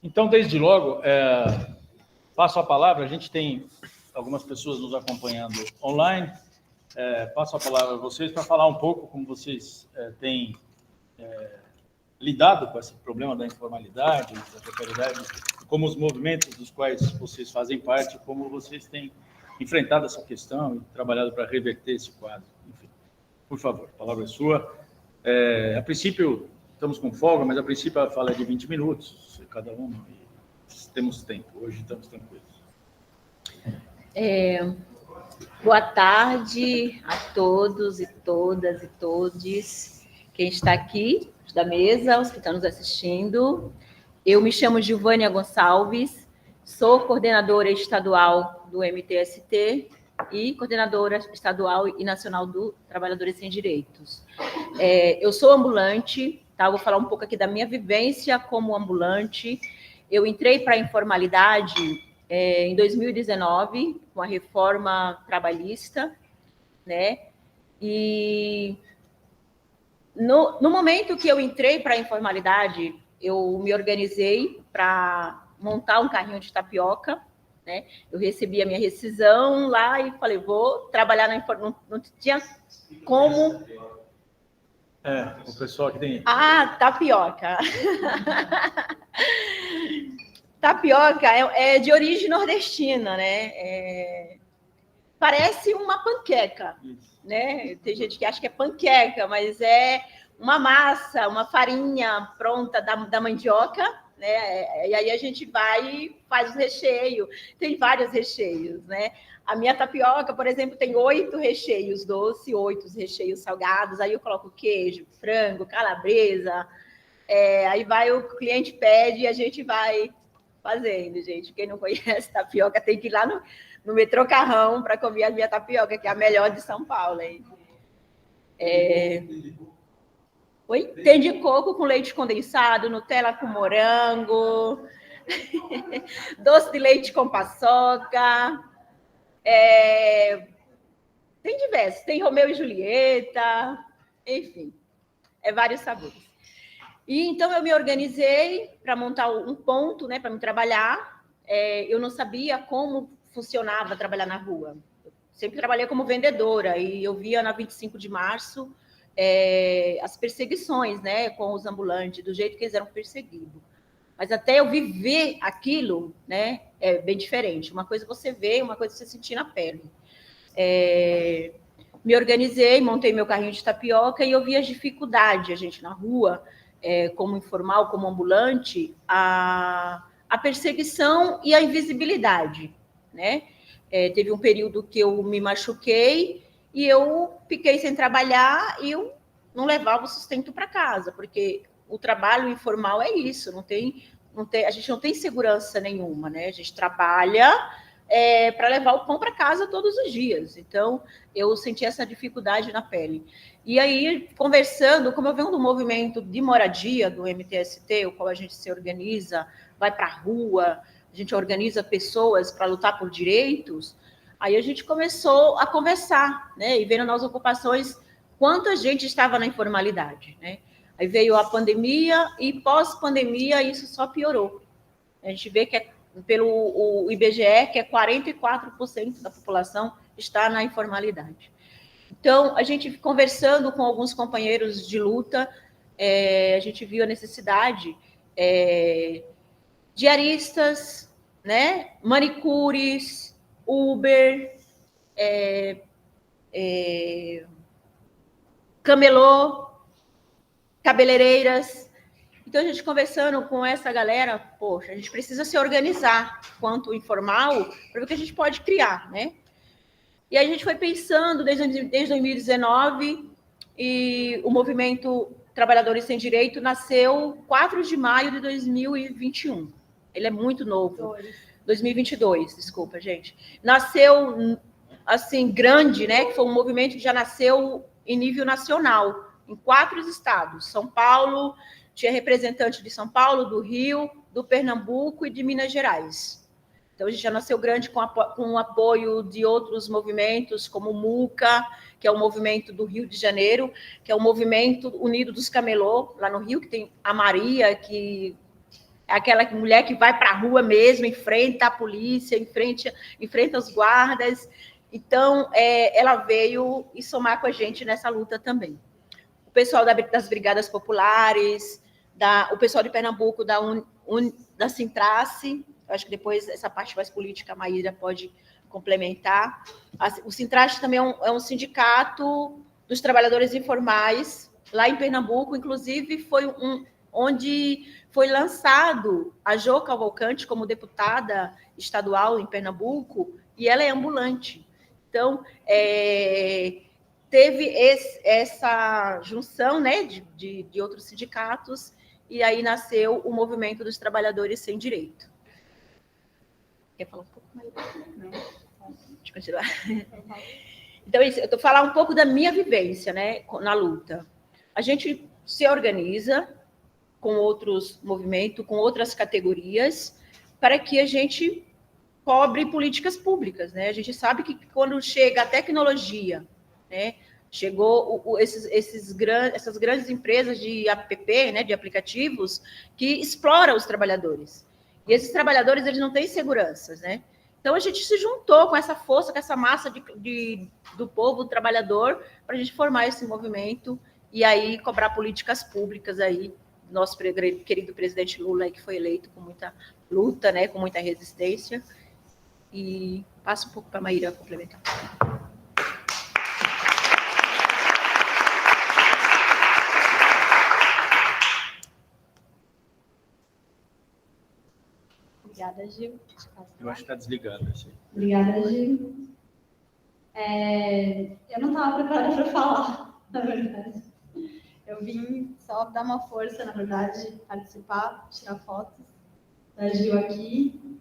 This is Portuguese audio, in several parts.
Então, desde logo, passo a palavra. A gente tem algumas pessoas nos acompanhando online. Passo a palavra a vocês para falar um pouco como vocês têm lidado com esse problema da informalidade, da precariedade, como os movimentos dos quais vocês fazem parte, como vocês têm enfrentado essa questão e trabalhado para reverter esse quadro. Enfim, por favor, a palavra é sua. A princípio, estamos com folga, mas a princípio a fala é de 20 minutos, cada um, e temos tempo, hoje estamos tranquilos. Boa tarde a todos e todas e todes, quem está aqui da mesa, os que estão nos assistindo. Eu me chamo Gilvânia Gonçalves, sou coordenadora estadual do MTST e coordenadora estadual e nacional do Trabalhadores Sem Direitos. Eu sou ambulante, tá? Vou falar um pouco aqui da minha vivência como ambulante. Eu entrei para a informalidade em 2019, com a reforma trabalhista, né? E no momento que eu entrei para a informalidade, eu me organizei para montar um carrinho de tapioca, né? Eu recebi a minha rescisão lá e falei, vou trabalhar na informalidade. Não tinha como... O pessoal que tem... Tapioca. Tapioca é de origem nordestina, né? Parece uma panqueca, né? Tem gente que acha que é panqueca, mas é uma massa, uma farinha pronta da mandioca, né? E aí a gente vai e faz o recheio. Tem vários recheios, né? A minha tapioca, por exemplo, tem 8 recheios doce, 8 recheios salgados. Aí eu coloco queijo, frango, calabresa. Aí o cliente pede e a gente vai fazendo, gente. Quem não conhece tapioca tem que ir lá no metrô Carrão para comer a minha tapioca, que é a melhor de São Paulo, hein? Tem de coco com leite condensado, Nutella com morango, doce de leite com paçoca, tem diversos, tem Romeu e Julieta, enfim, vários sabores. E então eu me organizei para montar um ponto, né, para me trabalhar. Eu não sabia como funcionava trabalhar na rua. Eu sempre trabalhei como vendedora e eu via na 25 de março as perseguições, né, com os ambulantes, do jeito que eles eram perseguidos. Mas até eu viver aquilo, né, é bem diferente. Uma coisa você vê, uma coisa você sentir na pele. Me organizei, montei meu carrinho de tapioca e eu vi as dificuldades, a gente na rua, como informal, como ambulante, a perseguição e a invisibilidade, né? Teve um período que eu me machuquei e eu fiquei sem trabalhar e eu não levava o sustento para casa, porque o trabalho informal é isso, a gente não tem segurança nenhuma, né? A gente trabalha para levar o pão para casa todos os dias. Então, eu senti essa dificuldade na pele. E aí, conversando, como eu venho do movimento de moradia do MTST, o qual a gente se organiza, vai para a rua, a gente organiza pessoas para lutar por direitos, aí a gente começou a conversar, né? E vendo nas ocupações quanta gente estava na informalidade, né? Aí veio a pandemia e pós-pandemia isso só piorou. A gente vê que pelo o IBGE, que é 44% da população está na informalidade. Então, a gente conversando com alguns companheiros de luta, a gente viu a necessidade diaristas, né, manicures, Uber, camelô, cabeleireiras. Então, a gente conversando com essa galera, poxa, a gente precisa se organizar quanto informal para ver o que a gente pode criar, né? E aí a gente foi pensando desde 2019 e o movimento Trabalhadores Sem Direito nasceu 4 de maio de 2021. Ele é muito novo. 2022, desculpa, gente. Nasceu, assim, grande, né? Que foi um movimento que já nasceu em nível nacional, em 4 estados. São Paulo, tinha representante de São Paulo, do Rio, do Pernambuco e de Minas Gerais. Então, a gente já nasceu grande com o apoio de outros movimentos, como o MUCA, que é o movimento do Rio de Janeiro, que é o movimento unido dos camelô, lá no Rio, que tem a Maria, que é aquela mulher que vai para a rua mesmo, enfrenta a polícia, enfrenta os guardas. Então, ela veio e somar com a gente nessa luta também. O pessoal das Brigadas Populares, o pessoal de Pernambuco, da Sintrace, acho que depois essa parte mais política a Maíra pode complementar. O Sintrace também é um sindicato dos trabalhadores informais, lá em Pernambuco, inclusive foi onde foi lançado a Jo Cavalcante como deputada estadual em Pernambuco, e ela é ambulante. Então, teve essa junção, né, de outros sindicatos, e aí nasceu o Movimento dos Trabalhadores Sem Direito. Quer falar um pouco mais? Não. Deixa eu continuar. Então, eu estou falando um pouco da minha vivência, né, na luta. A gente se organiza com outros movimentos, com outras categorias, para que a gente cobre políticas públicas, né? A gente sabe que quando chega a tecnologia, né, chegou essas grandes empresas de app, né, de aplicativos, que exploram os trabalhadores. E esses trabalhadores, eles não têm seguranças, né? Então, a gente se juntou com essa força, com essa massa do povo, do trabalhador, para a gente formar esse movimento e aí cobrar políticas públicas aí, nosso querido presidente Lula, que foi eleito com muita luta, né, com muita resistência. E passo um pouco para a Maíra complementar. Obrigada, Gil. Eu acho que está desligado. Assim. Obrigada, Gil. Eu não estava preparada para falar, na verdade. Eu vim só dar uma força, na verdade, participar, tirar fotos da Gil aqui.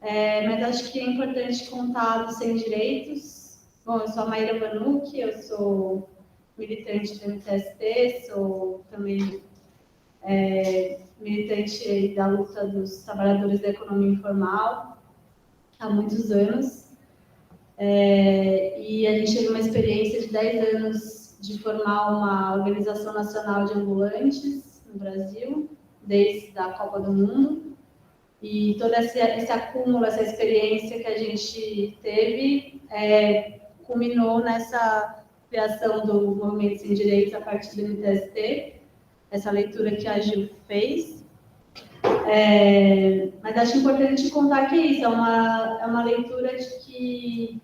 Mas acho que é importante contar dos sem direitos. Bom, eu sou a Maíra Vanucchi, eu sou militante do MTST, sou também militante da luta dos trabalhadores da economia informal há muitos anos. E a gente teve uma experiência de 10 anos de formar uma organização nacional de ambulantes no Brasil, desde a Copa do Mundo. E todo esse acúmulo, essa experiência que a gente teve, culminou nessa criação do Movimento Sem Direitos a partir do MTST, essa leitura que a Gil fez. Mas acho importante contar que isso é uma leitura de que,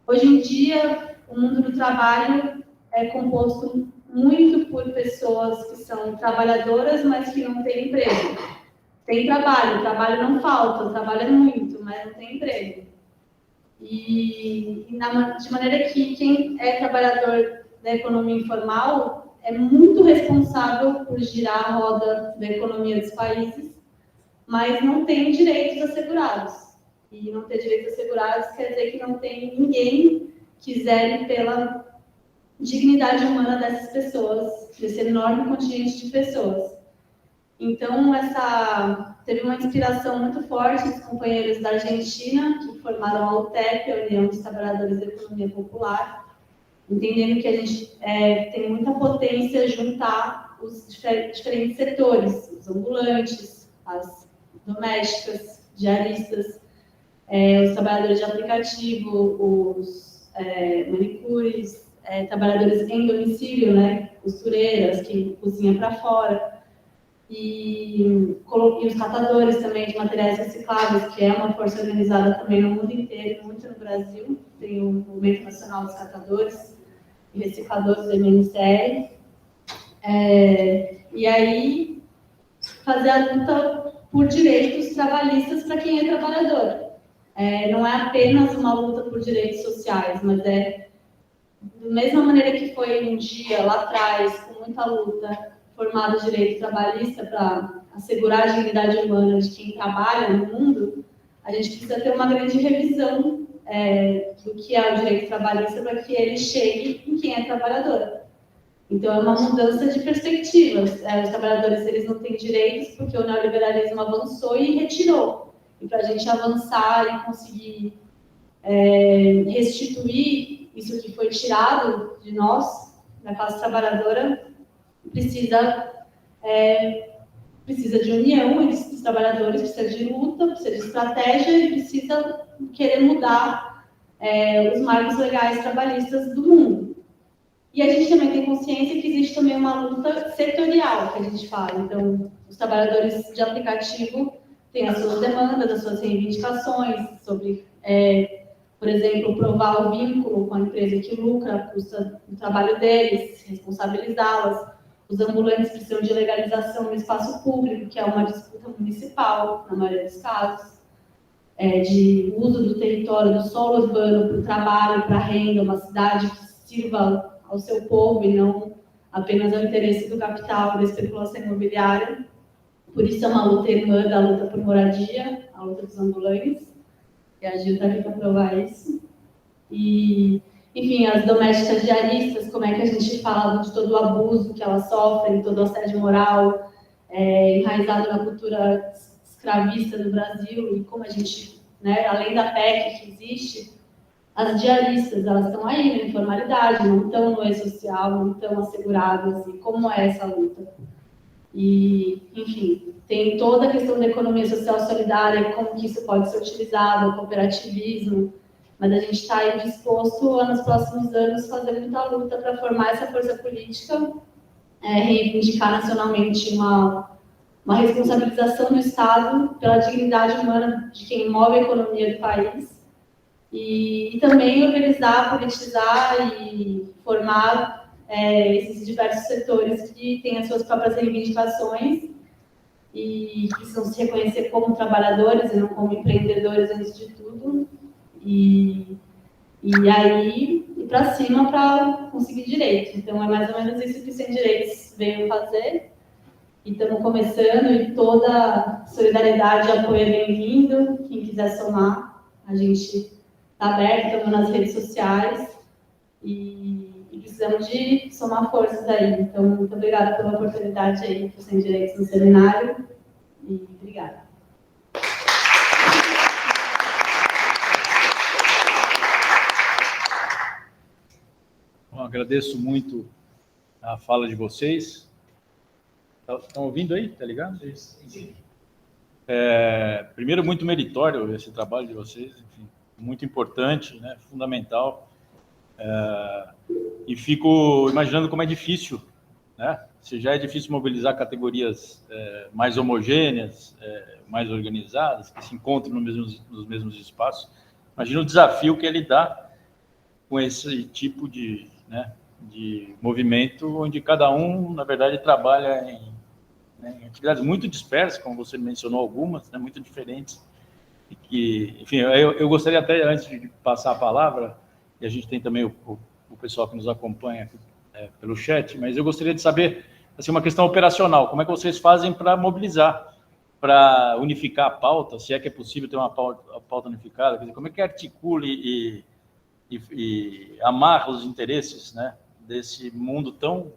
hoje em dia, o mundo do trabalho é composto muito por pessoas que são trabalhadoras, mas que não têm emprego. Tem trabalho, o trabalho não falta, o trabalho é muito, mas não tem emprego. De maneira que quem é trabalhador da economia informal é muito responsável por girar a roda da economia dos países, mas não tem direitos assegurados. E não ter direitos assegurados quer dizer que não tem ninguém que zele pela dignidade humana dessas pessoas, desse enorme contingente de pessoas. Então, teve uma inspiração muito forte dos companheiros da Argentina, que formaram a UTEP, a União dos Trabalhadores da Economia Popular, entendendo que a gente tem muita potência juntar os diferentes setores, os ambulantes, as domésticas, diaristas, os trabalhadores de aplicativo, os manicures, trabalhadores em domicílio, né, costureiras que cozinham para fora, e os catadores também de materiais recicláveis, que é uma força organizada também no mundo inteiro, muito no Brasil. Tem o Movimento Nacional dos Catadores e Recicladores do MNCR. E aí, fazer a luta por direitos trabalhistas para quem é trabalhador. Não é apenas uma luta por direitos sociais, mas da mesma maneira que foi um dia lá atrás, com muita luta, formado direito trabalhista para assegurar a dignidade humana de quem trabalha no mundo, a gente precisa ter uma grande revisão do que é o direito trabalhista para que ele chegue em quem é trabalhador. Então, é uma mudança de perspectivas. Os trabalhadores, eles não têm direitos porque o neoliberalismo avançou e retirou. E para a gente avançar e conseguir restituir isso que foi tirado de nós, da classe trabalhadora, precisa precisa de união entre os trabalhadores, precisa de luta, precisa de estratégia e precisa querer mudar os marcos legais trabalhistas do mundo. E a gente também tem consciência que existe também uma luta setorial, que a gente fala. Então, os trabalhadores de aplicativo têm as suas demandas, as suas reivindicações sobre, por exemplo, provar o vínculo com a empresa que lucra à custa do trabalho deles, responsabilizá-las. Os ambulantes precisam de legalização no espaço público, que é uma disputa municipal, na maioria dos casos, de uso do território, do solo urbano para o trabalho, para a renda, uma cidade que sirva ao seu povo e não apenas ao interesse do capital, da especulação imobiliária. Por isso é uma luta irmã da luta por moradia, a luta dos ambulantes, e a Gil está aqui para provar isso. E, enfim, as domésticas diaristas, como é que a gente fala de todo o abuso que elas sofrem, todo o assédio moral, enraizado na cultura escravista do Brasil, e como a gente, né, além da PEC que existe, as diaristas, elas estão aí na informalidade, não estão no e-social, não estão asseguradas, e como é essa luta? E, enfim, tem toda a questão da economia social solidária, como que isso pode ser utilizado, o cooperativismo, mas a gente está aí disposto a, nos próximos anos, fazer muita luta para formar essa força política, reivindicar nacionalmente uma responsabilização do Estado pela dignidade humana de quem move a economia do país, e também organizar, politizar e formar esses diversos setores que têm as suas próprias reivindicações e precisam se reconhecer como trabalhadores e não como empreendedores antes de tudo, e aí ir para cima para conseguir direitos. Então é mais ou menos isso que o Sem Direitos veio fazer, e estamos começando, e toda solidariedade e apoio é bem-vindo. Quem quiser somar, a gente está aberto, estamos nas redes sociais e precisamos de somar forças aí. Então, muito obrigada pela oportunidade aí para o Sem Direitos no seminário, e obrigada. Bom, agradeço muito a fala de vocês. Estão ouvindo aí? Tá ligado? Sim. Primeiro, muito meritório esse trabalho de vocês, enfim, muito importante, né, fundamental. E fico imaginando como é difícil, né? Se já é difícil mobilizar categorias mais homogêneas, mais organizadas, que se encontram nos mesmos espaços. Imagina o desafio que é lidar com esse tipo de movimento, onde cada um, na verdade, trabalha em atividades muito dispersas, como você mencionou algumas, né, muito diferentes. E que, enfim, eu gostaria até, antes de passar a palavra, e a gente tem também o pessoal que nos acompanha pelo chat, mas eu gostaria de saber, assim, uma questão operacional, como é que vocês fazem para mobilizar, para unificar a pauta, se é que é possível ter uma pauta unificada, quer dizer, como é que articula e amarra os interesses, né, desse mundo tão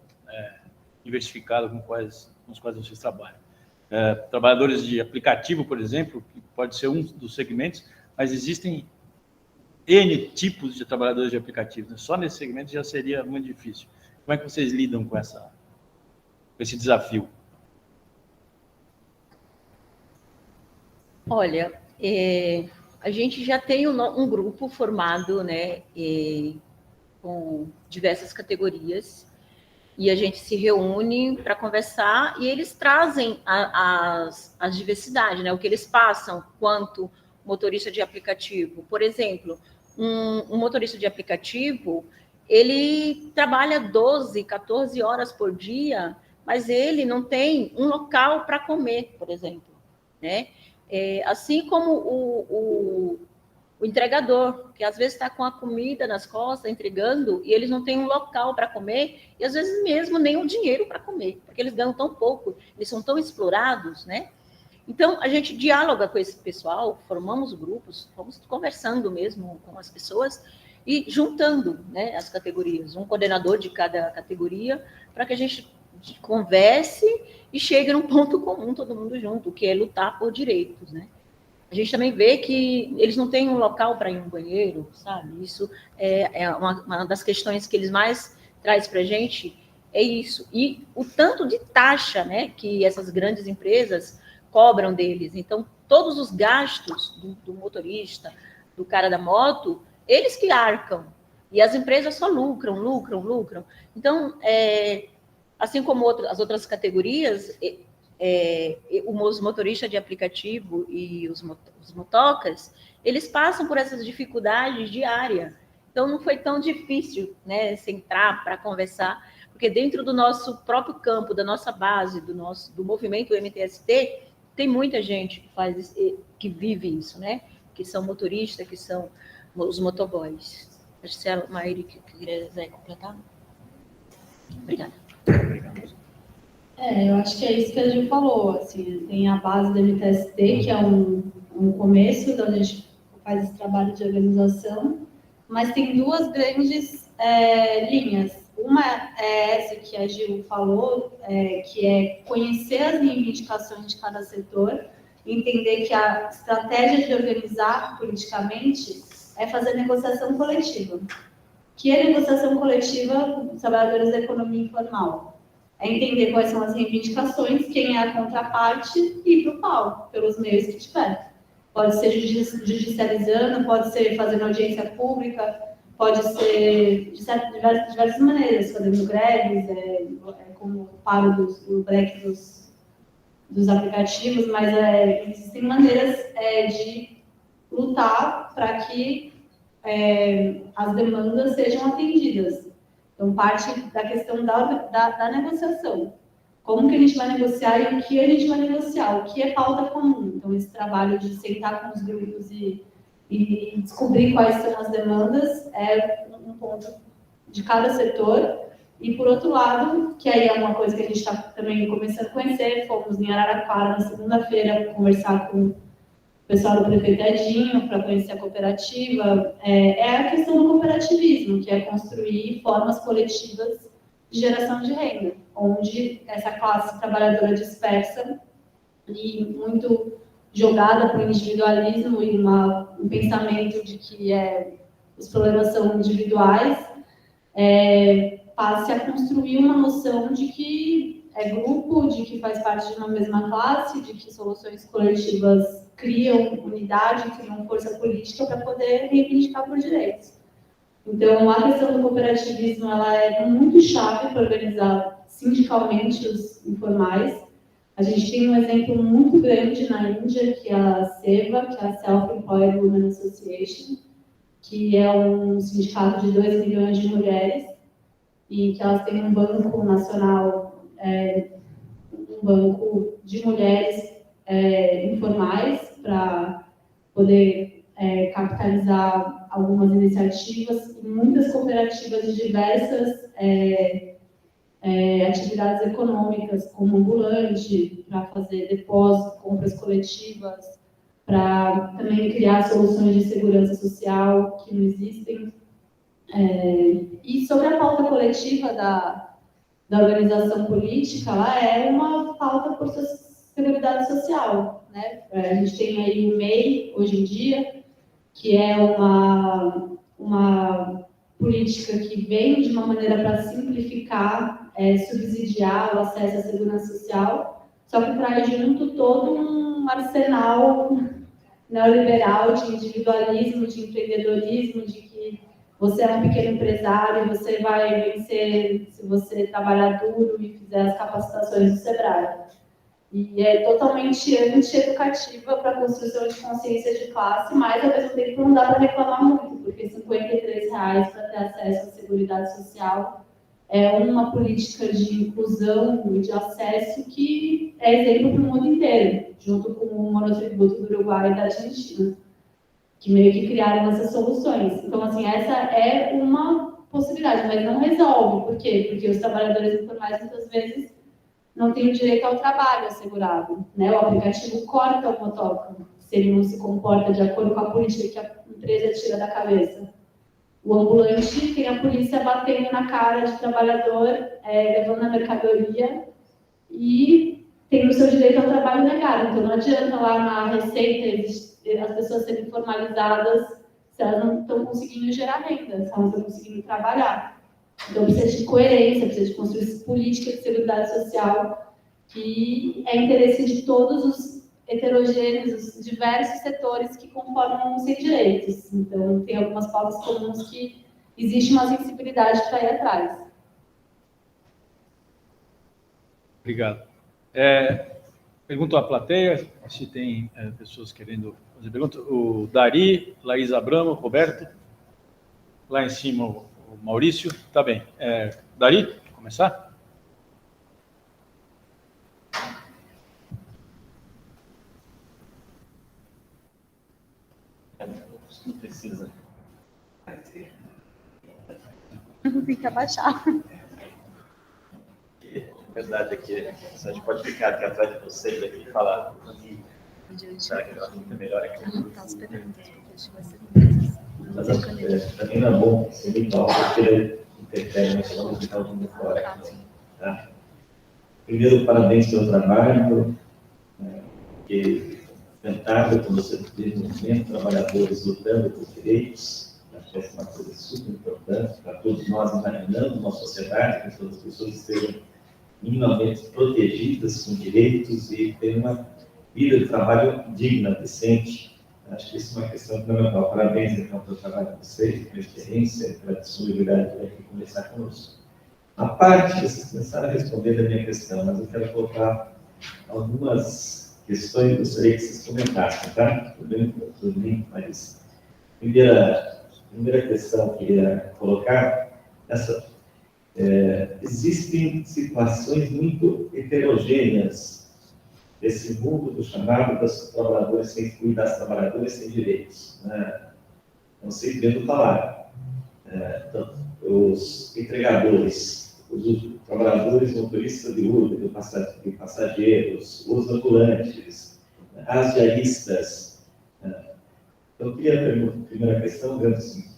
diversificado com os quais vocês trabalham. Trabalhadores de aplicativo, por exemplo, que pode ser um dos segmentos, mas existem N tipos de trabalhadores de aplicativo, né? Só nesse segmento já seria muito difícil. Como é que vocês lidam com esse desafio? Olha, a gente já tem um grupo formado, né, com diversas categorias, e a gente se reúne para conversar, e eles trazem as diversidades, né, o que eles passam quanto motorista de aplicativo. Por exemplo, um motorista de aplicativo, ele trabalha 12, 14 horas por dia, mas ele não tem um local para comer, por exemplo, né? Assim como o entregador, que às vezes está com a comida nas costas, entregando, e eles não têm um local para comer, e às vezes mesmo nem o dinheiro para comer, porque eles ganham tão pouco, eles são tão explorados, né? Então, a gente dialoga com esse pessoal, formamos grupos, vamos conversando mesmo com as pessoas e juntando, né, as categorias, um coordenador de cada categoria, para que a gente converse e chegue num ponto comum, todo mundo junto, que é lutar por direitos, né? A gente também vê que eles não têm um local para ir no banheiro, sabe? Isso é uma das questões que eles mais trazem para a gente, É isso. E o tanto de taxa, né, que essas grandes empresas cobram deles. Então, todos os gastos do motorista, do cara da moto, eles que arcam. E as empresas só lucram. Então, assim como as outras categorias, os motoristas de aplicativo e os motocas, eles passam por essas dificuldades diárias. Então, não foi tão difícil, né, sentar para conversar, porque dentro do nosso próprio campo, da nossa base, do movimento MTST, tem muita gente que vive isso, né? Que são motoristas, que são os motoboys. Acho que a Maíra que queria completar. Obrigada. Eu acho que é isso que a gente falou. Assim, tem a base do MTST, que é um começo, onde a gente faz esse trabalho de organização, mas tem duas grandes linhas. Uma é essa que a Gil falou, que é conhecer as reivindicações de cada setor, entender que a estratégia de organizar politicamente é fazer negociação coletiva. Que é negociação coletiva com os trabalhadores da economia informal? É entender quais são as reivindicações, quem é a contraparte e ir para o pau, pelos meios que tiver. Pode ser judicializando, pode ser fazendo audiência pública, pode ser de diversas maneiras, fazendo greves, como o paro do break dos aplicativos, mas existem maneiras de lutar para que as demandas sejam atendidas. Então, parte da questão da negociação. Como que a gente vai negociar e o que a gente vai negociar? O que é pauta comum? Então, esse trabalho de sentar com os grupos e descobrir quais são as demandas é um ponto de cada setor. E, por outro lado, que aí é uma coisa que a gente está também começando a conhecer, fomos em Araraquara na segunda-feira conversar com o pessoal do prefeito Edinho para conhecer a cooperativa, é a questão do cooperativismo, que é construir formas coletivas de geração de renda, onde essa classe trabalhadora dispersa e muito jogada para o individualismo e um pensamento de que os problemas são individuais, passe a construir uma noção de que é grupo, de que faz parte de uma mesma classe, de que soluções coletivas criam unidade, criam força política para poder reivindicar por direitos. Então, a questão do cooperativismo ela é muito chave para organizar sindicalmente os informais. A gente tem um exemplo muito grande na Índia, que é a SEVA, que é a Self-Employed Women Association, que é um sindicato de 2 milhões de mulheres, e que elas têm um banco nacional, um banco de mulheres informais para poder capitalizar algumas iniciativas, e muitas cooperativas de diversas atividades econômicas, como ambulante, para fazer depósito, compras coletivas, para também criar soluções de segurança social que não existem. E sobre a pauta coletiva da organização política, ela é uma pauta por seguridade social, né? A gente tem aí o MEI, hoje em dia, que é uma política que vem de uma maneira para simplificar, subsidiar o acesso à segurança social, só que traz junto todo um arsenal neoliberal de individualismo, de empreendedorismo, de que você é um pequeno empresário, você vai vencer se você trabalhar duro e fizer as capacitações do Sebrae. E é totalmente anti-educativa para a construção de consciência de classe, mas, ao mesmo tempo, não dá para reclamar muito, porque R$ 53 para ter acesso à Seguridade Social é uma política de inclusão e de acesso que é exemplo para o mundo inteiro, junto com o monotributo do Uruguai e da Argentina, que meio que criaram essas soluções. Então, assim, essa é uma possibilidade, mas não resolve. Por quê? Porque os trabalhadores informais, muitas vezes, não têm o direito ao trabalho assegurado, né? O aplicativo corta o motoca, se ele não se comporta de acordo com a política que a empresa tira da cabeça. O ambulante tem a polícia batendo na cara de trabalhador, levando a mercadoria e tem o seu direito ao trabalho negado. Então, não adianta lá na Receita as pessoas serem formalizadas se elas não estão conseguindo gerar renda, se elas não estão conseguindo trabalhar. Então, precisa de coerência, precisa de construir política de seguridade social, que é interesse de todos os heterogêneos, os diversos setores que conformam os sem direitos. Então, tem algumas pautas comuns que existe uma sensibilidade para ir atrás. Obrigado. Pergunto à plateia, se tem pessoas querendo fazer pergunta. O Dari, Laís Abramo, Roberto. Lá em cima o Maurício. Tá bem. Dari, quer começar? Não precisa. Tem que abaixar. A verdade é que a gente pode ficar aqui atrás de vocês aqui e falar. Será que eu acho que é melhor aqui? Mas também não é bom ser muito alto, porque interfere mais longe que está ouvindo fora aqui. Tá? Primeiro, parabéns pelo trabalho, que tentável quando você tem movimento, trabalhadores lutando por direitos. Acho que essa é uma coisa super importante para todos nós, imaginando uma sociedade que todas as pessoas estejam minimamente protegidas com direitos e tenham uma vida de trabalho digna, decente. Acho que isso é uma questão fundamental. Parabéns, então, pelo trabalho de vocês, pela experiência, pela disponibilidade de conversar conosco. A parte, vocês começaram a responder a minha questão, mas eu quero colocar algumas questões que gostaria que vocês comentassem, tá? Tudo bem, Marisa? Primeira questão que eu queria colocar, existem situações muito heterogêneas desse mundo do chamado das trabalhadoras sem das trabalhadoras sem direitos. Né? Não sei vendo falar. Então, os entregadores, os trabalhadores motoristas de Uber, de passageiros, os ambulantes, as diaristas. Então, eu queria perguntar, primeira questão, dizendo assim,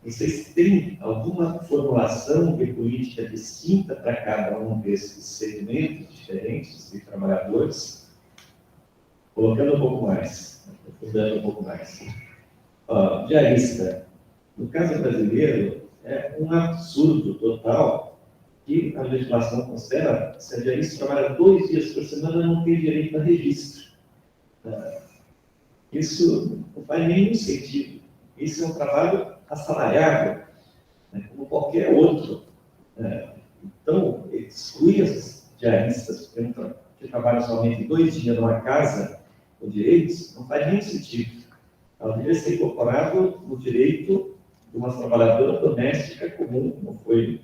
vocês têm alguma formulação de política distinta para cada um desses segmentos diferentes de trabalhadores? Colocando um pouco mais, aprofundando um pouco mais. Diarista, no caso brasileiro, é um absurdo total que a legislação considera se a diarista trabalha 2 dias por semana, não tem direito a registro. Isso não faz nenhum sentido. Isso é um trabalho assalariado, né, como qualquer outro. Então, excluir as diaristas que trabalham somente 2 dias numa casa com direitos não faz nenhum sentido. Ela deveria ser incorporado no direito de uma trabalhadora doméstica comum, como foi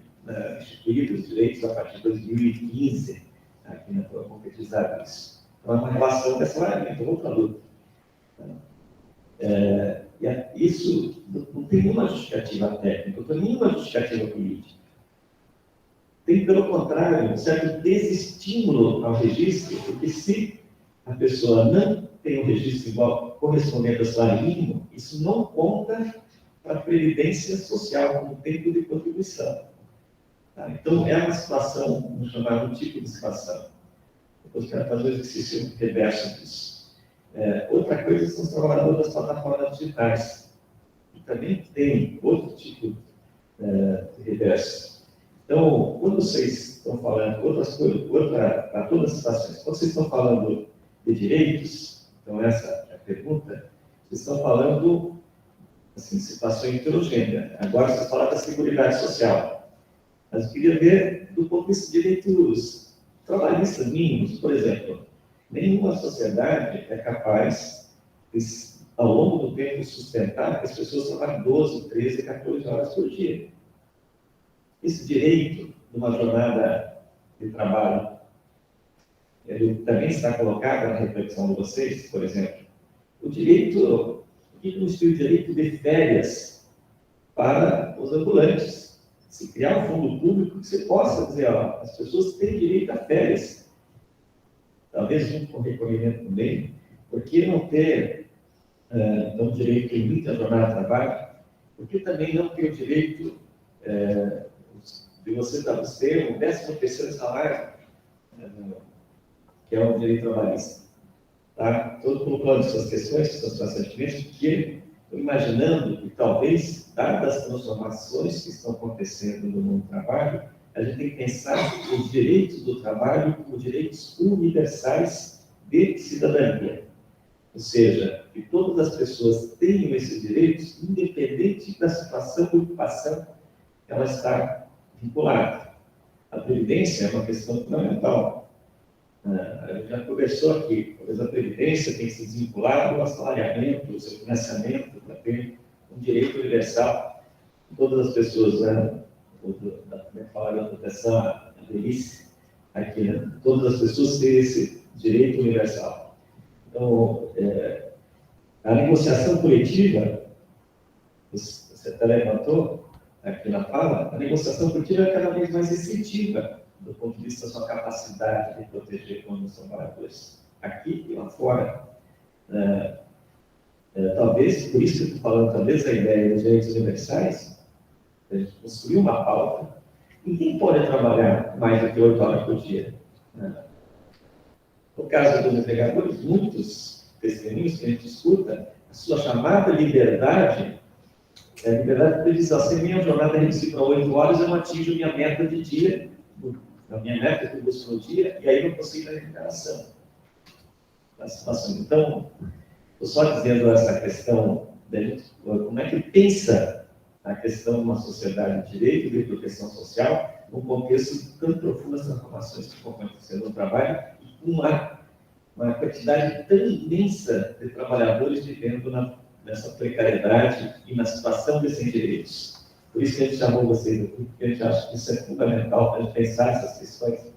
instituído os direitos a partir de 2015, aqui na foi concretizado isso. Então, é uma relação de assalariamento, outra luta. Isso não tem nenhuma justificativa técnica, não tem nenhuma justificativa política. Tem, pelo contrário, um certo desestímulo ao registro, porque se a pessoa não tem um registro igual correspondente ao salário mínimo, isso não conta para a previdência social como tempo de contribuição. Tá? Então, é uma situação, vamos chamar de um tipo de situação. Depois quero fazer um exercício reverso disso. Outra coisa são os trabalhadores das plataformas digitais, que também tem outro tipo de reverso. Então, quando vocês estão falando outras coisas, para todas as situações, quando vocês estão falando de direitos, então essa é a pergunta, vocês estão falando assim, situação heterogênea. Agora vocês falam da seguridade social. Mas eu queria ver do ponto de vista de direitos trabalhistas mínimos, por exemplo. Nenhuma sociedade é capaz, de, ao longo do tempo, sustentar que as pessoas trabalhem 12, 13, 14 horas por dia. Esse direito de uma jornada de trabalho, ele também está colocado na reflexão de vocês, por exemplo. O direito, o que constitui o direito de férias para os ambulantes? Se criar um fundo público que você possa dizer, as pessoas têm direito a férias. Talvez junto com o recolhimento também, por que não ter então, direito limite à jornada de trabalho? Por que também não ter o direito de você ter o 13º salário, que é um direito trabalhista? Tá? Todo colocando suas questões, suas situações diferentes, porque eu imaginando que talvez, dadas as transformações que estão acontecendo no mundo do trabalho, a gente tem que pensar os direitos do trabalho como direitos universais de cidadania. Ou seja, que todas as pessoas tenham esses direitos, independente da situação de ocupação que ela está vinculada. A previdência é uma questão fundamental. A gente já conversou aqui, talvez a previdência tem que ser desvinculada do assalariamento, do seu financiamento, para ter um direito universal. Todas as pessoas, falaram da proteção à velhice, aqui, né? Todas as pessoas têm esse direito universal. Então, a negociação coletiva, você até levantou aqui na fala, a negociação coletiva é cada vez mais efetiva do ponto de vista da sua capacidade de proteger os trabalhadores, aqui e lá fora. Talvez, por isso que eu estou falando, talvez a ideia dos direitos universais, a gente construir uma pauta, ninguém pode trabalhar mais do que 8 horas por dia. No caso dos empregadores, muitos testemunhos que a gente escuta, a sua chamada liberdade, a liberdade de previsão. Se minha jornada é reduzida para 8 horas, eu não atinjo minha meta de dia, a minha meta que eu busco no dia, e aí não consigo a recuperação da situação. Então, estou só dizendo essa questão, como é que pensa a questão de uma sociedade de direito e de proteção social, num contexto tão profundo das transformações que estão acontecendo no trabalho, e com uma quantidade tão imensa de trabalhadores vivendo nessa precariedade e na situação de sem direitos. Por isso que a gente chamou vocês aqui, porque a gente acha que isso é fundamental para a gente pensar essas questões,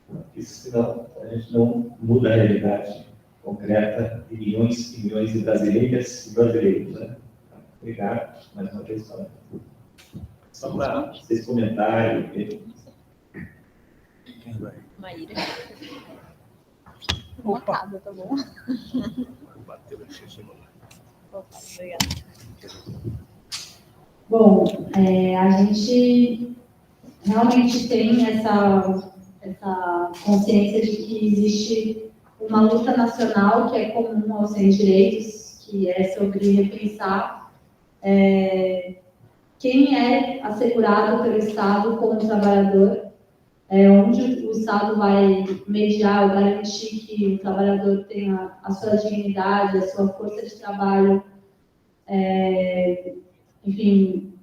porque senão a gente não muda a realidade concreta de milhões e milhões de brasileiras e brasileiros. Né? Obrigado, mais uma vez. Só para vocês comentarem. Maíra. Opa, tá bom? Bateu, chegou lá. Opa, obrigada. Bom, a gente realmente tem essa consciência de que existe uma luta nacional que é comum aos sem direitos, que é sobre repensar quem é assegurado pelo Estado como trabalhador, onde o Estado vai mediar ou garantir que o trabalhador tenha a sua dignidade, a sua força de trabalho, enfim,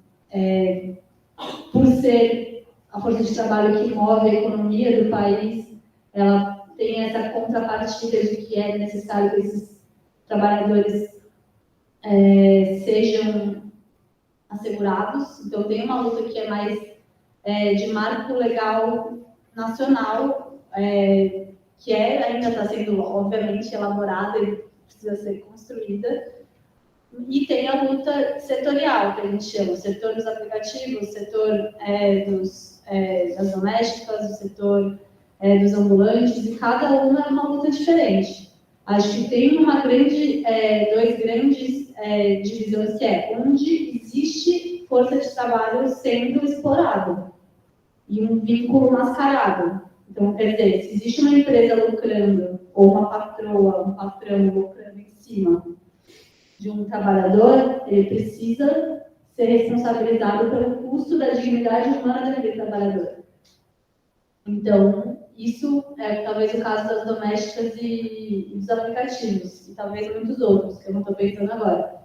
por ser a força de trabalho que move a economia do país, ela tem essa contrapartida de que é necessário que esses trabalhadores sejam assegurados. Então, tem uma luta que é mais de marco legal nacional, que ainda está sendo, obviamente, elaborada e precisa ser construída. E tem a luta setorial, que a gente chama, o setor dos aplicativos, o setor das domésticas, o setor dos ambulantes, e cada uma é uma luta diferente. Acho que tem dois grandes divisões, que é onde existe força de trabalho sendo explorada e um vínculo mascarado. Então, quer dizer, se existe uma empresa lucrando, ou uma patroa, um patrão lucrando em cima de um trabalhador, ele precisa ser responsabilizado pelo custo da dignidade humana daquele trabalhador. Então, isso é talvez o caso das domésticas e dos aplicativos, e talvez muitos outros, que eu não estou pensando agora.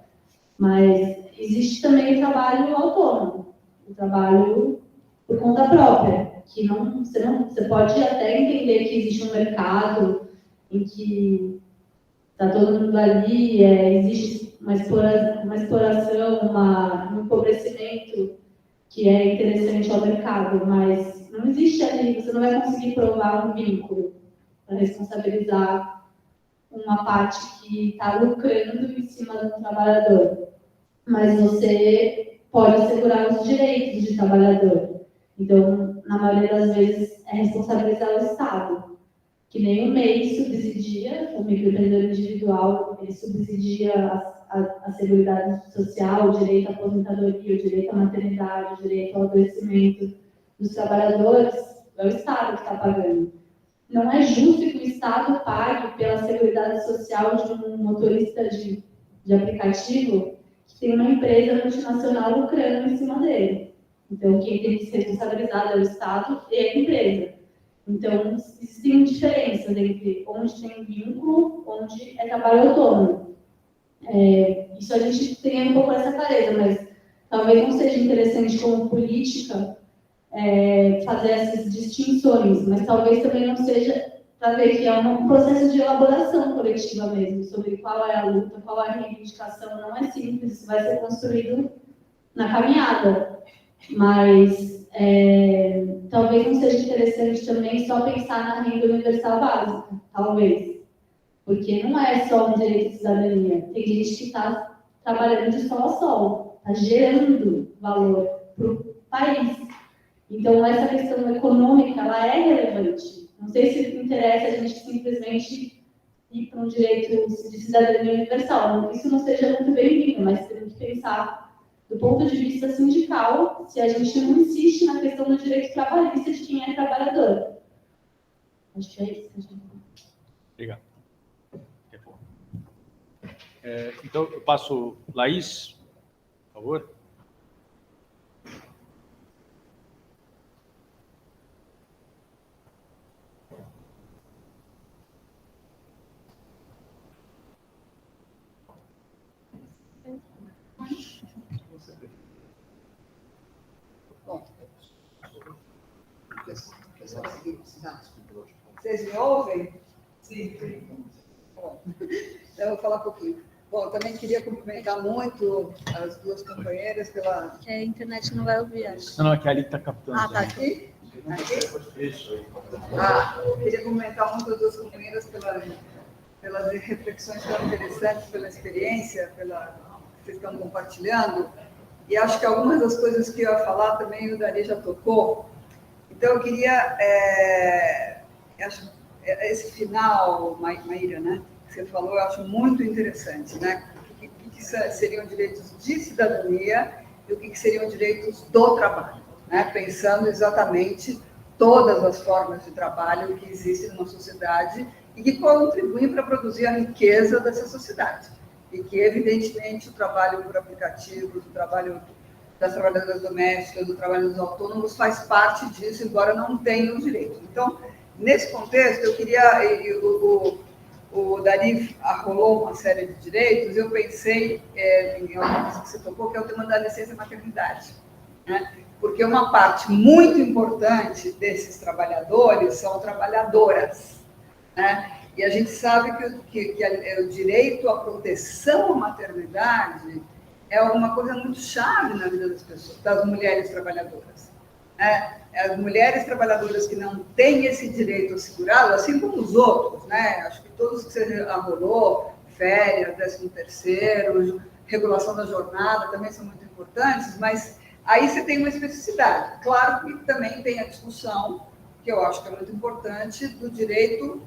Mas existe também o trabalho autônomo, o trabalho por conta própria, que você pode até entender que existe um mercado em que está todo mundo ali, existe uma exploração, um empobrecimento que é interessante ao mercado, mas não existe ali, você não vai conseguir provar um vínculo para responsabilizar uma parte que está lucrando em cima do trabalhador. Mas você pode assegurar os direitos do trabalhador. Então, na maioria das vezes, é responsabilizar o Estado. Que nem o MEI subsidia, o microempreendedor individual, ele subsidia a Seguridade Social, o direito à aposentadoria, o direito à maternidade, o direito ao adoecimento dos trabalhadores, é o Estado que está pagando. Não é justo que o Estado pague pela Seguridade Social de um motorista de aplicativo tem uma empresa multinacional lucrando em cima dele. Então, quem tem que ser responsabilizado é o Estado e a empresa. Então, existem diferenças entre onde tem vínculo, onde é trabalho autônomo. Isso a gente tem um pouco essa clareza, mas talvez não seja interessante como política fazer essas distinções, mas talvez também não seja para ver que é um processo de elaboração coletiva mesmo, sobre qual é a luta, qual é a reivindicação. Não é simples, isso vai ser construído na caminhada. Mas talvez não seja interessante também só pensar na renda universal básica, talvez. Porque não é só um direito de cidadania. Tem gente que está trabalhando de sol a sol, está gerando valor para o país. Então, essa questão econômica, ela é relevante. Não sei se interessa a gente simplesmente ir para um direito de cidadania universal. Não que isso não seja muito bem-vindo, mas temos que pensar do ponto de vista sindical, se a gente não insiste na questão do direito trabalhista de quem é trabalhador. Acho que é isso. Obrigado. Então, eu passo, Laís, por favor. Bom, vocês me ouvem? Sim. Bom, então eu vou falar um pouquinho. Bom, também queria cumprimentar muito as duas companheiras pela... A internet não vai ouvir, acho. Não, aqui ali está captando. Ah, tá aqui? Queria cumprimentar muito as duas companheiras pelas reflexões tão interessantes, pela experiência, que vocês estão compartilhando. E acho que algumas das coisas que eu ia falar também o Dari já tocou. Então, eu queria... esse final, Maíra, né, que você falou, eu acho muito interessante, né? O que seriam direitos de cidadania e o que seriam direitos do trabalho, né? Pensando exatamente todas as formas de trabalho que existem numa sociedade e que contribuem para produzir a riqueza dessa sociedade. E que, evidentemente, o trabalho por aplicativos, o trabalho das trabalhadoras domésticas, do trabalho dos autônomos faz parte disso, embora não tenham os direitos. Então, nesse contexto, eu queria... O Dari arrolou uma série de direitos, eu pensei em algumas que você tocou, que é o tema da licença maternidade, né? Porque uma parte muito importante desses trabalhadores são trabalhadoras, né? E a gente sabe que o direito à proteção à maternidade é alguma coisa muito chave na vida das pessoas, das mulheres trabalhadoras. As mulheres trabalhadoras que não têm esse direito assegurado, assim como os outros, né? Acho que todos que você arrolou, férias, 13º, regulação da jornada, também são muito importantes, mas aí você tem uma especificidade. Claro que também tem a discussão, que eu acho que é muito importante, do direito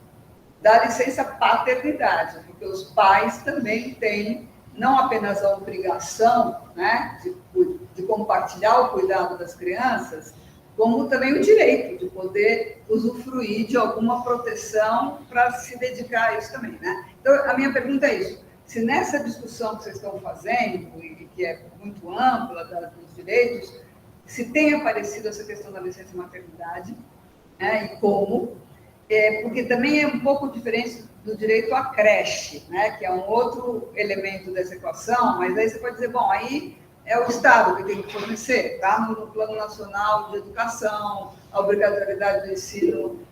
da licença paternidade, porque os pais também têm não apenas a obrigação, né, de compartilhar o cuidado das crianças, como também o direito de poder usufruir de alguma proteção para se dedicar a isso também, né? Então, a minha pergunta é isso. Se nessa discussão que vocês estão fazendo, e que é muito ampla dos direitos, se tem aparecido essa questão da licença maternidade, né, e como, porque também é um pouco diferente do direito à creche, né, que é um outro elemento dessa equação, mas aí você pode dizer, bom, aí é o Estado que tem que fornecer, tá? No Plano Nacional de Educação, a obrigatoriedade do ensino,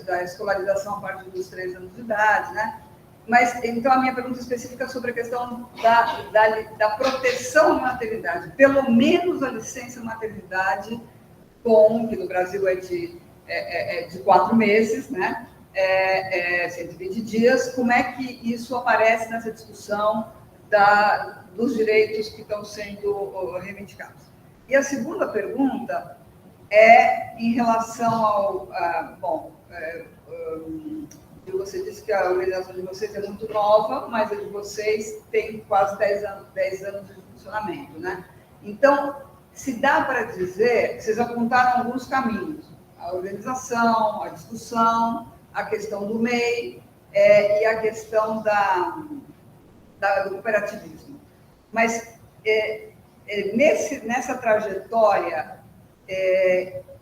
da escolarização a partir dos 3 anos de idade, né? Mas, então, a minha pergunta específica é sobre a questão da proteção à maternidade, pelo menos a licença maternidade, que no Brasil é de 4 meses, né? 120 dias, como é que isso aparece nessa discussão dos direitos que estão sendo reivindicados? E a segunda pergunta é em relação você disse que a organização de vocês é muito nova, mas a de vocês tem quase 10 anos de funcionamento, né? Então, se dá para dizer, vocês apontaram alguns caminhos, a organização, a discussão, a questão do MEI e a questão do cooperativismo. Mas nessa trajetória,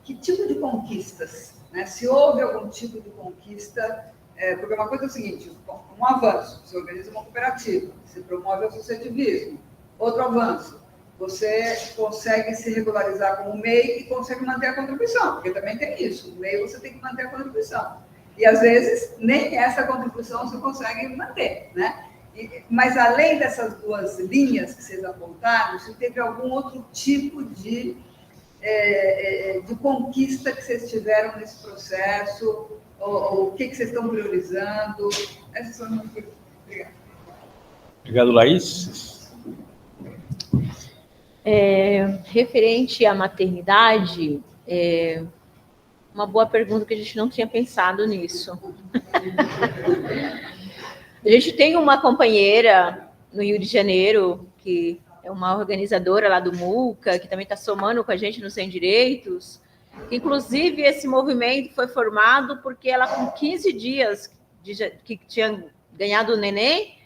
que tipo de conquistas? Né? Se houve algum tipo de conquista, porque uma coisa é o seguinte, um avanço, você organiza uma cooperativa, você promove o associativismo. Outro avanço, você consegue se regularizar como MEI e consegue manter a contribuição, porque também tem isso, o MEI você tem que manter a contribuição. E, às vezes, nem essa contribuição você consegue manter, né? Mas, além dessas duas linhas que vocês apontaram, você teve algum outro tipo de conquista que vocês tiveram nesse processo? Ou o que vocês estão priorizando? Essas são as minhas perguntas. Obrigada. Obrigado, Laís. Referente à maternidade, uma boa pergunta, que a gente não tinha pensado nisso. A gente tem uma companheira no Rio de Janeiro, que é uma organizadora lá do MUCA, que também está somando com a gente no Sem Direitos, que, inclusive, esse movimento foi formado porque ela, com 15 dias que tinha ganhado o neném,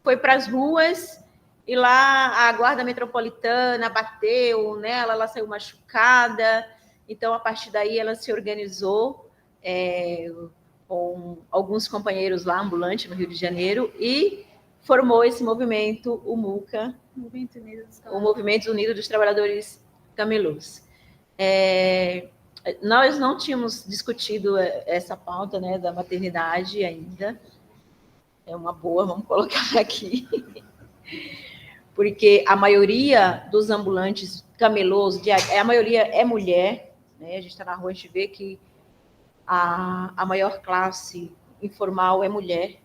foi para as ruas e lá a Guarda Metropolitana bateu nela, ela saiu machucada. Então, a partir daí, ela se organizou com alguns companheiros lá, ambulantes, no Rio de Janeiro, e formou esse movimento, o MUCA, o Movimento Unido dos Trabalhadores Camelôs. Nós não tínhamos discutido essa pauta, né, da maternidade ainda. É uma boa, vamos colocar aqui. Porque a maioria dos ambulantes camelôs, a maioria é mulher, né? A gente está na rua, a gente vê que a maior classe informal é mulher.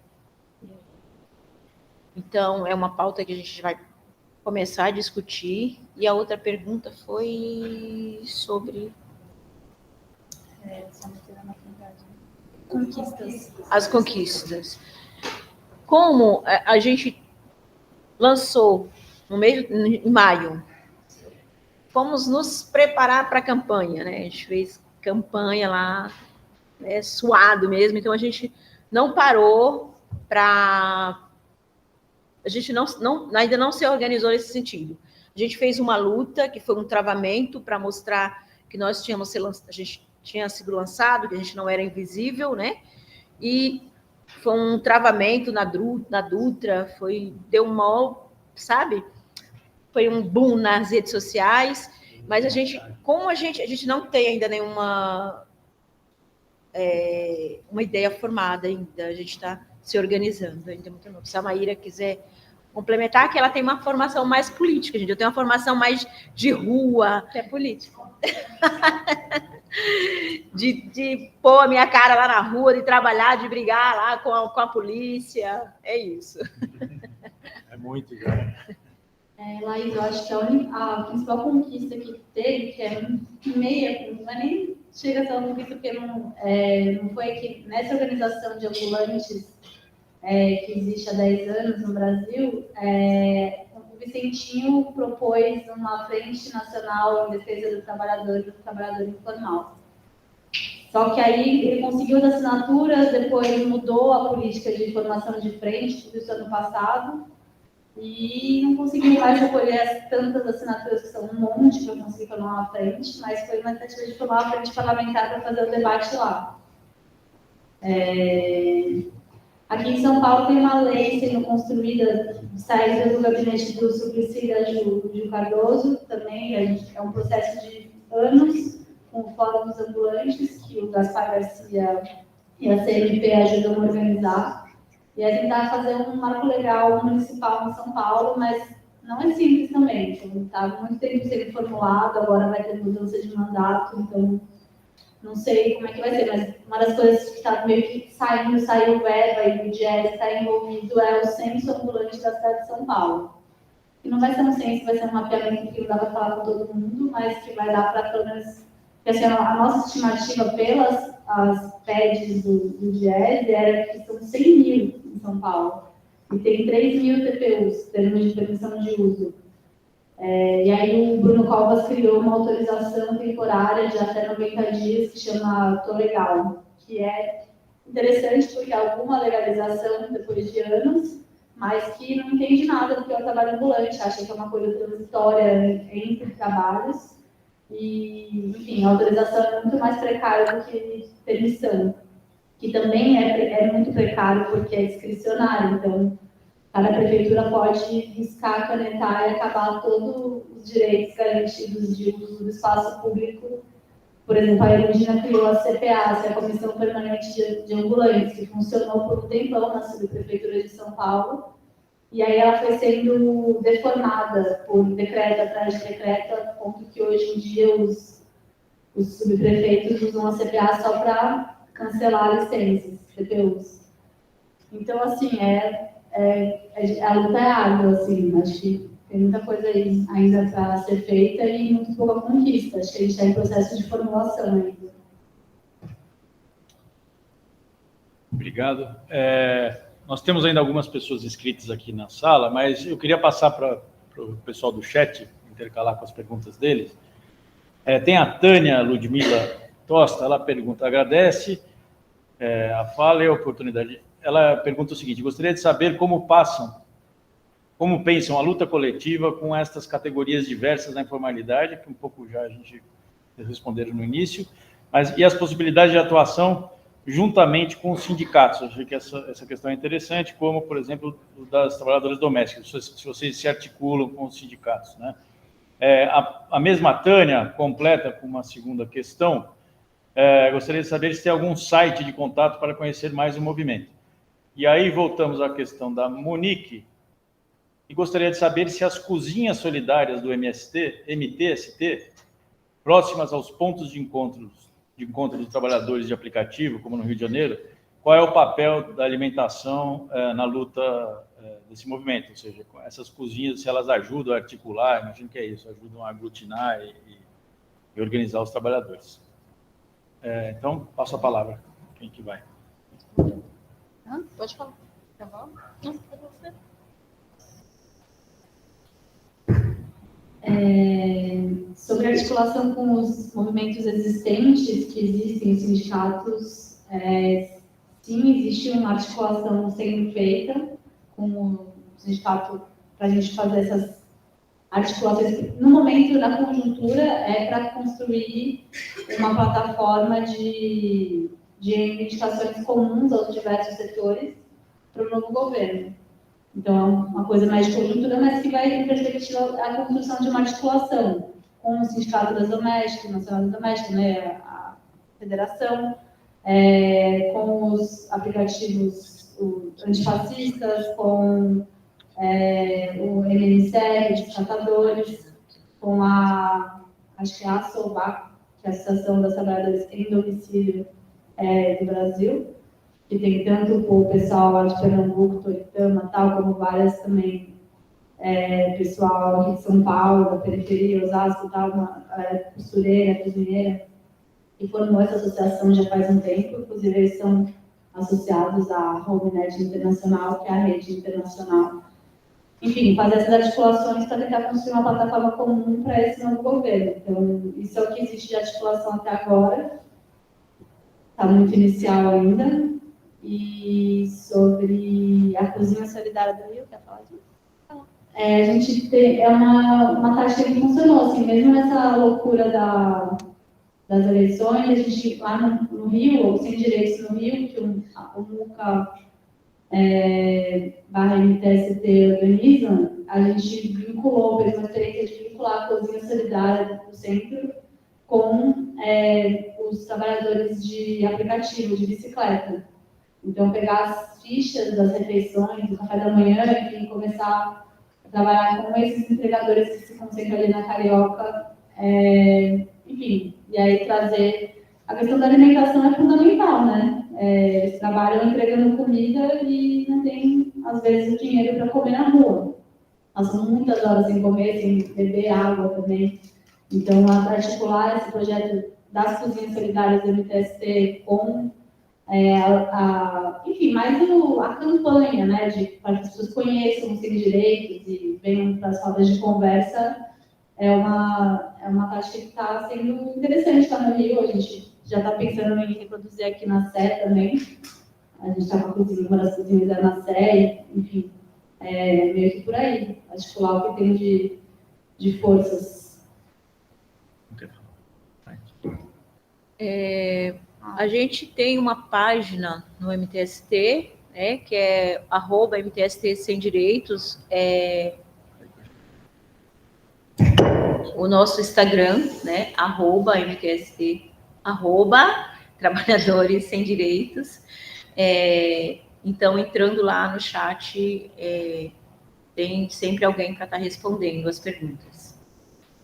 Então, é uma pauta que a gente vai começar a discutir. E a outra pergunta foi sobre... Conquistas. As conquistas. Como a gente lançou em maio, fomos nos preparar para a campanha, né? A gente fez campanha lá, suado mesmo, então a gente não parou para... A gente ainda não se organizou nesse sentido. A gente fez uma luta, que foi um travamento, para mostrar que a gente tinha sido lançado, que a gente não era invisível, né? E foi um travamento na Dutra, deu um mal, sabe? Foi um boom nas redes sociais, mas como a gente não tem ainda nenhuma uma ideia formada ainda, a gente está se organizando ainda muito novo. Se a Maíra quiser complementar, que ela tem uma formação mais política, gente. Eu tenho uma formação mais de rua. É político. de pôr a minha cara lá na rua, de trabalhar, de brigar lá com a polícia. É isso. É muito, já. Laís, eu acho que a principal conquista que teve, que é meia, não é nem chega a ser uma conquista, porque não foi que nessa organização de ambulantes que existe há 10 anos no Brasil, o Vicentinho propôs uma frente nacional em defesa do trabalhador informal. Só que aí ele conseguiu as assinaturas, depois mudou a política de formação de frente, tudo isso ano passado, e não consegui mais recolher tantas assinaturas, que são um monte, para conseguir formar uma frente, mas foi uma tentativa de formar uma frente parlamentar para fazer o debate lá. Aqui em São Paulo tem uma lei sendo construída, saída do gabinete do Suplicy da Gil Cardoso, também é um processo de anos, com o Fórum dos Ambulantes, que o Gaspar Garcia e a CMP ajudam a organizar. E a tentar fazer um marco legal municipal em São Paulo, mas não é simples também. Está muito tempo sendo formulado, agora vai ter mudança de mandato, então não sei como é que vai ser, mas uma das coisas que está meio que saiu verba e o DIES está envolvido é o censo ambulante da cidade de São Paulo. E não vai ser um censo, vai ser um mapeamento que não dá para falar com todo mundo, mas que vai dar para pelo menos... Porque assim, a nossa estimativa pelas as PEDs do DIES era que são 100 mil em São Paulo. E tem 3 mil TPUs, termos de permissão de uso. E aí o Bruno Covas criou uma autorização temporária de até 90 dias, que chama Tô Legal, que é interessante porque alguma legalização depois de anos, mas que não entende nada do que é o trabalho ambulante, acha que é uma coisa transitória entre trabalhos, e, enfim, a autorização é muito mais precária do que permissão, que também é muito precário porque é discricionário, então cada prefeitura pode riscar, canetar e acabar todos os direitos garantidos de uso do espaço público. Por exemplo, a Erundina criou a CPA, que é a Comissão Permanente de Ambulantes, que funcionou por um tempão na subprefeitura de São Paulo, e aí ela foi sendo deformada por decreto atrás de decreto, a ponto que hoje em dia os subprefeitos usam a CPA só para cancelar licenças, CPUs. Então, assim, a luta é árdua, assim, acho que tem muita coisa aí ainda para ser feita e muito pouca conquista. Acho que a gente está em processo de formulação ainda. Obrigado. Nós temos ainda algumas pessoas inscritas aqui na sala, mas eu queria passar para o pessoal do chat, intercalar com as perguntas deles. Tem a Tânia Ludmila Tosta, ela pergunta, agradece a fala e a oportunidade. Ela pergunta o seguinte, gostaria de saber como pensam a luta coletiva com estas categorias diversas da informalidade, que um pouco já a gente responderam no início, e as possibilidades de atuação juntamente com os sindicatos. Eu achei que essa questão é interessante, como, por exemplo, das trabalhadoras domésticas, se vocês se articulam com os sindicatos, né? A mesma Tânia completa com uma segunda questão, gostaria de saber se tem algum site de contato para conhecer mais o movimento. E aí voltamos à questão da Monique, e gostaria de saber se as cozinhas solidárias do MTST, próximas aos pontos de encontro de trabalhadores de aplicativo, como no Rio de Janeiro, qual é o papel da alimentação na luta desse movimento? Ou seja, essas cozinhas, se elas ajudam a articular, imagino que é isso, ajudam a aglutinar e organizar os trabalhadores. Então, passo a palavra. Quem que vai? Pode falar. Tá bom? Não, pode você. Sobre a articulação com os movimentos existentes que existem, os sindicatos, sim, existe uma articulação sendo feita com o sindicato para a gente fazer essas articulações. No momento da conjuntura, para construir uma plataforma de reivindicações comuns aos diversos setores para o novo governo. Então, é uma coisa mais de conjuntura, mas que vai em perspectiva a construção de uma articulação com o Sindicato das Domésticas, Nacional das Domésticas, né, a Federação, com os aplicativos antifascistas, com o MNCR, de tratadores, com acho que a ASOBAC, que é a Associação das Trabalhadoras em Domicílio do Brasil, que tem tanto o pessoal lá de Pernambuco, Toritama, tal, como várias também, pessoal aqui de São Paulo, da periferia, Osasco, tal, uma costureira, cozinheira, que formou essa associação já faz um tempo, inclusive eles são associados à HomeNet Internacional, que é a rede internacional. Enfim, fazer essas articulações para tentar construir uma plataforma comum para esse novo governo. Então, isso é o que existe de articulação até agora. Está muito inicial ainda. E sobre a cozinha solidária do Rio, quer falar disso? A gente tem uma tática que funcionou, assim, mesmo nessa loucura das eleições, a gente lá no Rio, ou sem direitos no Rio, que o MUCA /MTST organiza, a gente vinculou, fez uma experiência de vincular a cozinha solidária do centro com os trabalhadores de aplicativo, de bicicleta. Então, pegar as fichas das refeições, do café da manhã, enfim, começar a trabalhar com esses entregadores que se concentram ali na Carioca, enfim, e aí trazer... A questão da alimentação é fundamental, né? Eles trabalham entregando comida e não tem, às vezes, o dinheiro para comer na rua. Passam muitas horas sem comer, sem beber água também. Então, articular esse projeto das cozinhas solidárias do MTST com enfim, mais a campanha, né, para que as pessoas conheçam os seus direitos e venham para as rodas de conversa, é uma tática que está sendo interessante estar no Rio. A gente já está pensando em reproduzir aqui na Sé também. A gente está com uma das cozinhas na Sé, enfim, meio que por aí, articular o que tem de forças. A gente tem uma página no MTST, né, que é @MTST Sem Direitos, o nosso Instagram, né, @MTST, Trabalhadores Sem Direitos. Então, entrando lá no chat, tem sempre alguém para estar respondendo as perguntas.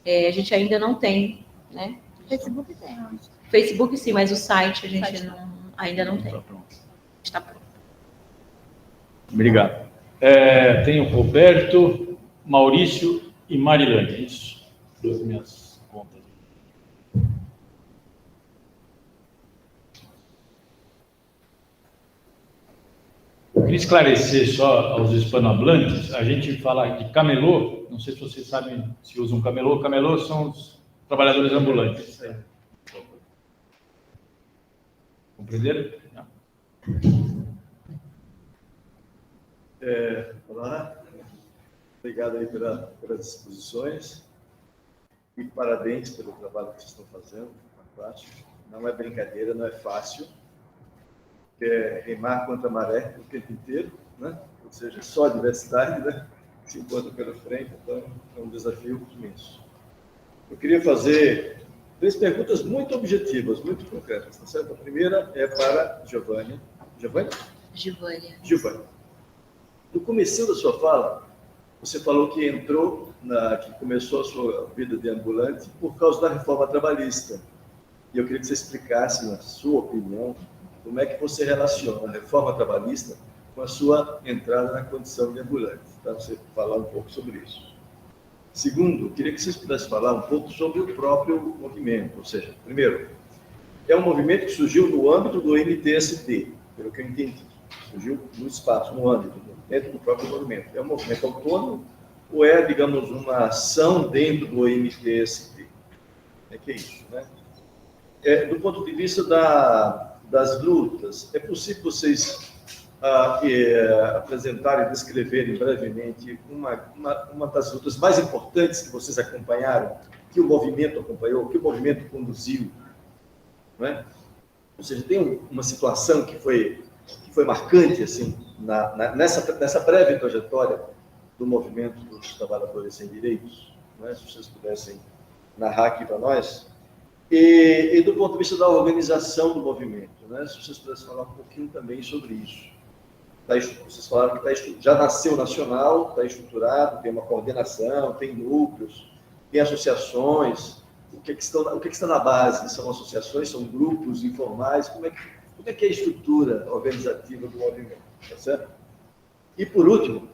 A gente ainda não tem, né? Facebook tem, eu acho. Facebook sim, mas o site a gente ainda não tem. Está pronto. Obrigado. Tem o Roberto, Maurício e Marilane. Isso, das minhas contas. Eu queria esclarecer só aos hispanohablantes, a gente fala de camelô, não sei se vocês sabem se usam camelô. Camelô são os trabalhadores ambulantes. Compreenderam? Olá, obrigado aí pelas exposições e parabéns pelo trabalho que vocês estão fazendo, fantástico. Não é brincadeira, não é fácil, é remar contra a maré o tempo inteiro, né? Ou seja, só a diversidade, né? Se encontra pela frente, então é um desafio imenso. Eu queria fazer 3 perguntas muito objetivas, muito concretas, tá certo? A primeira é para Giovânia. Giovânia. No começo da sua fala, você falou que que começou a sua vida de ambulante por causa da reforma trabalhista. E eu queria que você explicasse, na sua opinião, como é que você relaciona a reforma trabalhista com a sua entrada na condição de ambulante. Tá? Você falar um pouco sobre isso. Segundo, eu queria que vocês pudessem falar um pouco sobre o próprio movimento. Ou seja, primeiro, é um movimento que surgiu no âmbito do MTST, pelo que eu entendi. Surgiu no espaço, no âmbito, dentro do próprio movimento. É um movimento autônomo ou é, digamos, uma ação dentro do MTST? Que é isso, né? Do ponto de vista das lutas, é possível vocês apresentarem e descreverem brevemente uma das lutas mais importantes que vocês acompanharam, que o movimento acompanhou, que o movimento conduziu, né? Ou seja, tem uma situação que foi marcante assim nessa breve trajetória do movimento dos trabalhadores sem direitos, né? Se vocês pudessem narrar aqui para nós. E do ponto de vista da organização do movimento, né? Se vocês pudessem falar um pouquinho também sobre isso. Vocês falaram que já nasceu nacional, está estruturado, tem uma coordenação, tem núcleos, tem associações. O que está na base? São associações, são grupos informais? Como é que é a estrutura organizativa do movimento? Tá certo? E, por último,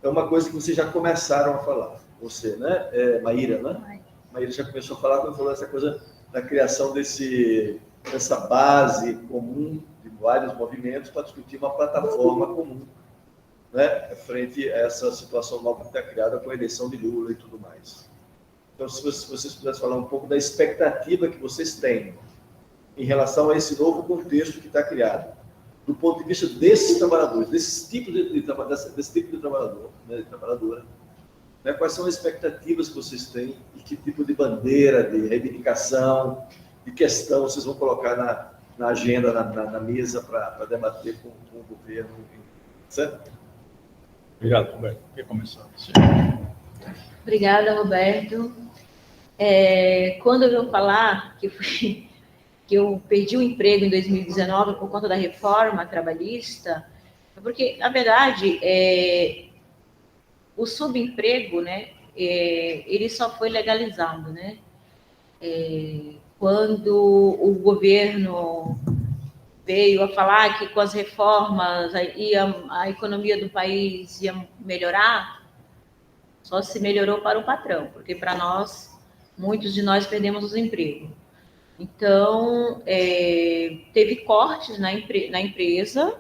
é uma coisa que vocês já começaram a falar. Você, né? Maíra, né? Maíra já começou a falar quando falou essa coisa da criação dessa base comum de vários movimentos para discutir uma plataforma comum, né, frente a essa situação nova que está criada com a eleição de Lula e tudo mais. Então, se vocês pudessem falar um pouco da expectativa que vocês têm em relação a esse novo contexto que está criado, do ponto de vista desses trabalhadores, desse tipo de trabalhador, né, de trabalhadora, né, quais são as expectativas que vocês têm e que tipo de bandeira, de reivindicação, de questão vocês vão colocar na agenda, na mesa para debater com o governo, certo? Obrigado, Roberto. Quer começar? Obrigada, Roberto. Quando eu vou falar que eu perdi o emprego em 2019 por conta da reforma trabalhista, porque, na verdade, o subemprego, né, ele só foi legalizado, né? Quando o governo veio a falar que com as reformas a economia do país ia melhorar, só se melhorou para o patrão, porque para nós, muitos de nós perdemos os empregos. Então, teve cortes na empresa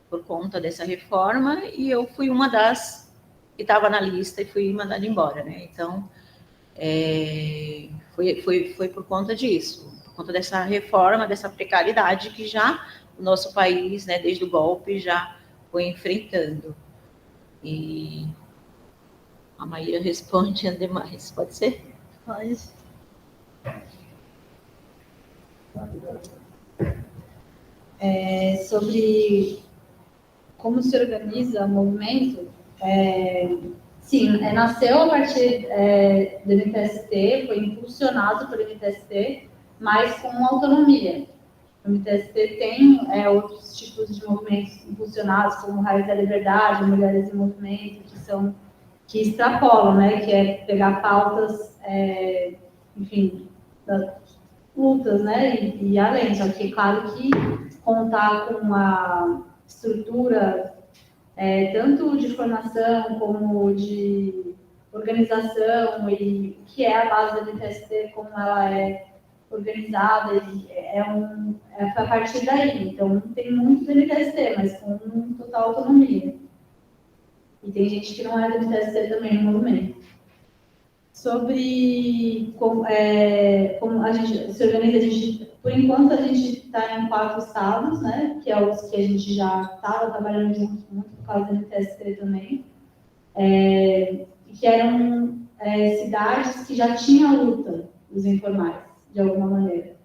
por conta dessa reforma e eu fui uma das que estava na lista e fui mandada embora, né? Então, foi por conta disso, por conta dessa reforma, dessa precariedade que já o nosso país, né, desde o golpe, já foi enfrentando. E a Maíra responde as demais. Pode ser? Pode. Sobre como se organiza o movimento, sim, nasceu a partir do MTST, foi impulsionado pelo MTST, mas com autonomia. O MTST tem outros tipos de movimentos impulsionados, como Raiz da Liberdade, Mulheres em Movimento, que extrapolam, né, que é pegar pautas, enfim, das lutas, né, e além. Só que é claro que contar com uma estrutura tanto de formação como de organização, e que é a base da MTST, como ela é organizada, e foi a partir daí. Então, tem muito do MTST, mas com total autonomia. E tem gente que não é do MTST também no movimento. Sobre como a gente se organiza, por enquanto a gente está em 4 estados, né, que é os que a gente já estava trabalhando junto, muito por causa do MTST também, que eram cidades que já tinham luta dos informais, de alguma maneira.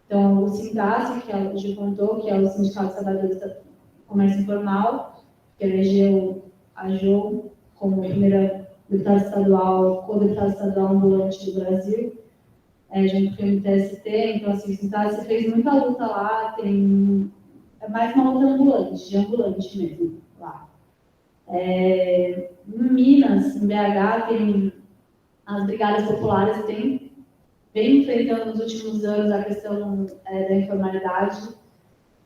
Então, o Sindace, que o Gil contou, que é o Sindicato dos Trabalhadores do Comércio Informal, que elegeu a Jo como primeira deputada estadual, co-deputada estadual ambulante do Brasil, junto com o MTST. Então, assim, o Sindace fez muita luta lá, é mais uma luta ambulante, de ambulante mesmo, lá. Em Minas, em BH, tem as brigadas populares, vem enfrentando nos últimos anos a questão da informalidade,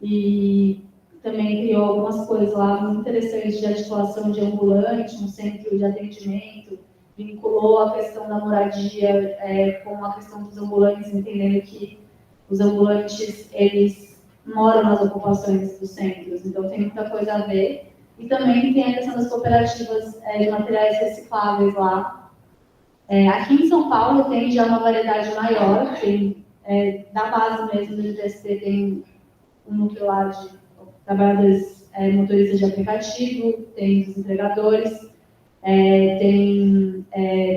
e também criou algumas coisas lá muito interessantes de articulação de ambulante, um centro de atendimento, vinculou a questão da moradia com a questão dos ambulantes, entendendo que os ambulantes, eles moram nas ocupações dos centros, então tem muita coisa a ver. E também tem a questão das cooperativas de materiais recicláveis lá. Aqui em São Paulo tem já uma variedade maior, tem, da base mesmo do MTST, tem um núcleo lá de trabalhadores motoristas de aplicativo, tem os entregadores, tem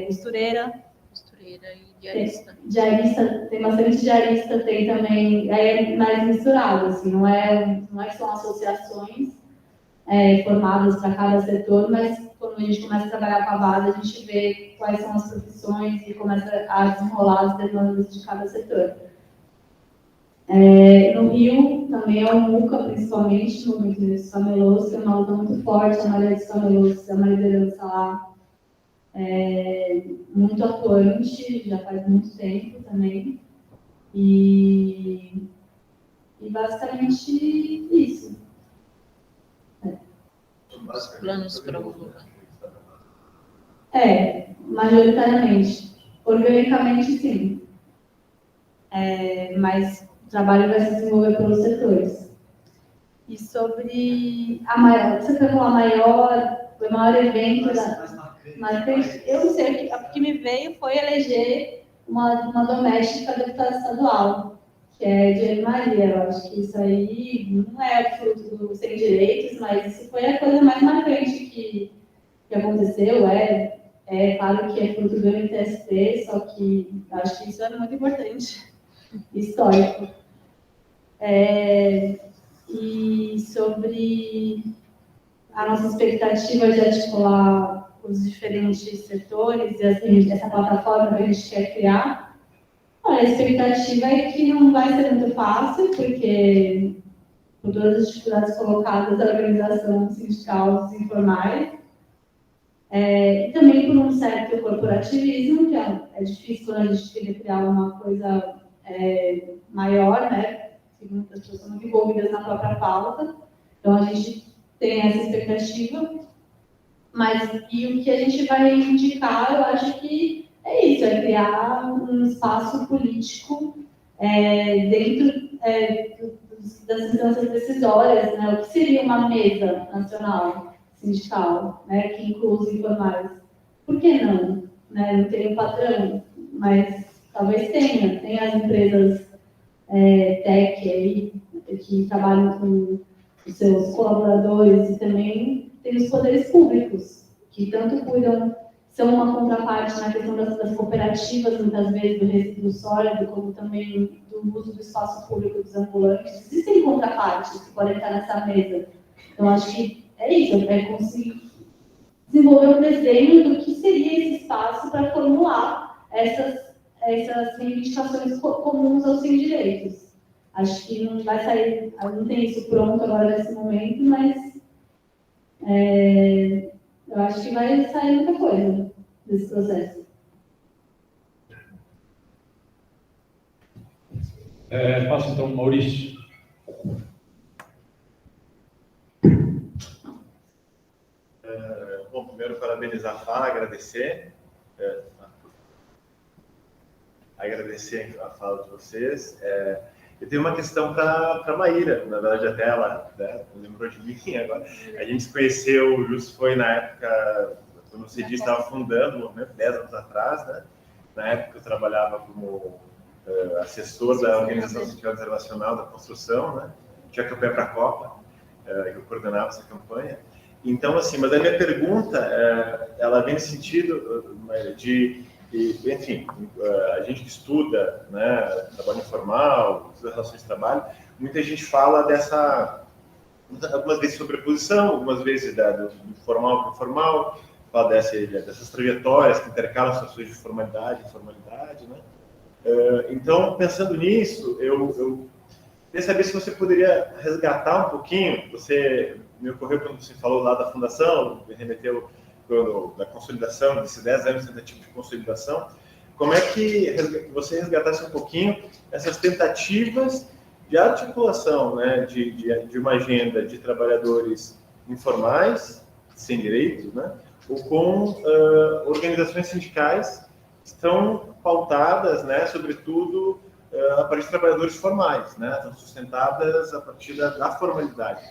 costureira E diarista. Diarista, tem bastante diarista, tem também, é mais misturado, assim, não é que são associações formadas para cada setor, mas quando a gente começa a trabalhar com a base, a gente vê quais são as profissões e começa a desenrolar as demandas de cada setor. No Rio, também é o MUCA, principalmente, no movimento dos camelôs, que é uma luta muito forte. A Maria dos Camelôs é uma liderança lá muito atuante, já faz muito tempo também. E basicamente isso. Os planos para o Lula. Majoritariamente. Organicamente, sim. Mas o trabalho vai se desenvolver pelos setores. E sobre você perguntou o maior evento marcante, eu não sei, o que me veio foi eleger uma doméstica deputada estadual, que é Diane Maria. Eu acho que isso aí não é fruto do Sem Direitos, mas isso foi a coisa mais marcante que aconteceu. Claro que é fruto do MTST, só que acho que isso é muito importante, histórico. E sobre a nossa expectativa de articular os diferentes setores e essa plataforma que a gente quer criar, a expectativa é que não vai ser muito fácil, porque por todas as dificuldades colocadas da organização sindical dos informais, e também por um certo corporativismo, que é difícil quando a gente queria criar uma coisa maior, né? Muitas pessoas são muito envolvidas na própria pauta, então a gente tem essa expectativa, e o que a gente vai indicar, eu acho que é isso, criar um espaço político dentro das instâncias decisórias, né? O que seria uma mesa nacional sindical, né? Que inclui os informais. Por que não? Né? Não tem um patrão, mas talvez tenha as empresas tech aí, que trabalham com os seus colaboradores, e também tem os poderes públicos, que tanto cuidam, são uma contraparte na questão das cooperativas, muitas vezes, do resíduo sólido, como também do uso do espaço público dos ambulantes. Existem contrapartes que podem estar nessa mesa. Então, acho que é isso, é conseguir desenvolver um desenho do que seria esse espaço para formular essas reivindicações comuns aos sem direitos. Acho que não vai sair, não tem isso pronto agora nesse momento, mas eu acho que vai sair muita coisa desse processo. Passo então, Maurício. Bom, primeiro parabenizar a Fala, agradecer a fala de vocês. Eu tenho uma questão para a Maíra, na verdade até ela, né, lembrou de mim agora. A gente se conheceu, justo foi na época, como você disse, estava fundando o movimento 10 anos atrás, né? Na época eu trabalhava como assessor da Organização Sindical Internacional da Construção, né? Tinha campanha para a Copa, eu coordenava essa campanha. Então, assim, mas a minha pergunta, ela vem no sentido de, enfim, a gente que estuda, né, trabalho informal, estuda relações de trabalho, muita gente fala algumas vezes sobreposição, algumas vezes do formal para o informal, fala dessas trajetórias que intercalam situações de formalidade e informalidade, né? Então, pensando nisso, eu queria saber se você poderia resgatar um pouquinho, me ocorreu quando você falou lá da fundação, me remeteu da consolidação, desses 10 anos de tentativa de consolidação, como é que você resgatasse um pouquinho essas tentativas de articulação, né, de uma agenda de trabalhadores informais, sem direitos, né, ou com organizações sindicais que estão pautadas, né, sobretudo, a partir de trabalhadores formais, né, estão sustentadas a partir da formalidade,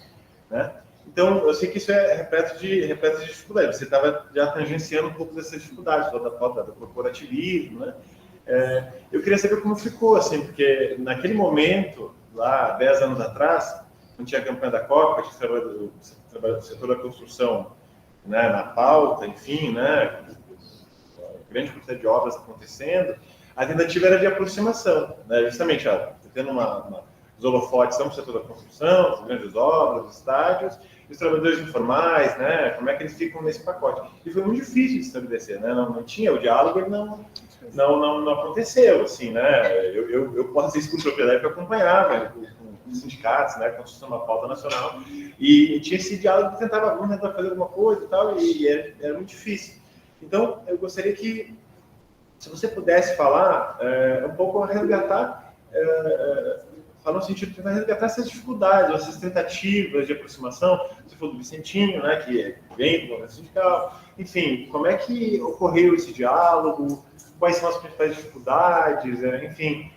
né. Então, eu sei que isso é repleto de dificuldades. Você estava já tangenciando um pouco dessas dificuldades, da falta do corporativismo, né? Eu queria saber como ficou, assim, porque naquele momento, lá, 10 anos atrás, quando tinha a campanha da Copa, tinha trabalhado do setor da construção, né, na pauta, enfim, né, grande quantidade de obras acontecendo, a tentativa era de aproximação, né, justamente, tendo os holofotes estão no setor da construção, as grandes obras, os estádios, e os trabalhadores informais, né? Como é que eles ficam nesse pacote? E foi muito difícil de estabelecer, né? Não tinha o diálogo, ele não aconteceu, assim, né? Eu posso dizer isso com propriedade, porque eu acompanhava com os sindicatos, né? Construção da pauta nacional, e tinha esse diálogo que tentava fazer alguma coisa e tal, e era muito difícil. Então, eu gostaria que, se você pudesse falar um pouco a resgatar, fala no sentido de tentar resgatar essas dificuldades, essas tentativas de aproximação. Você falou do Vicentinho, né, que vem do movimento sindical. Enfim, como é que ocorreu esse diálogo? Quais são as principais dificuldades? Enfim,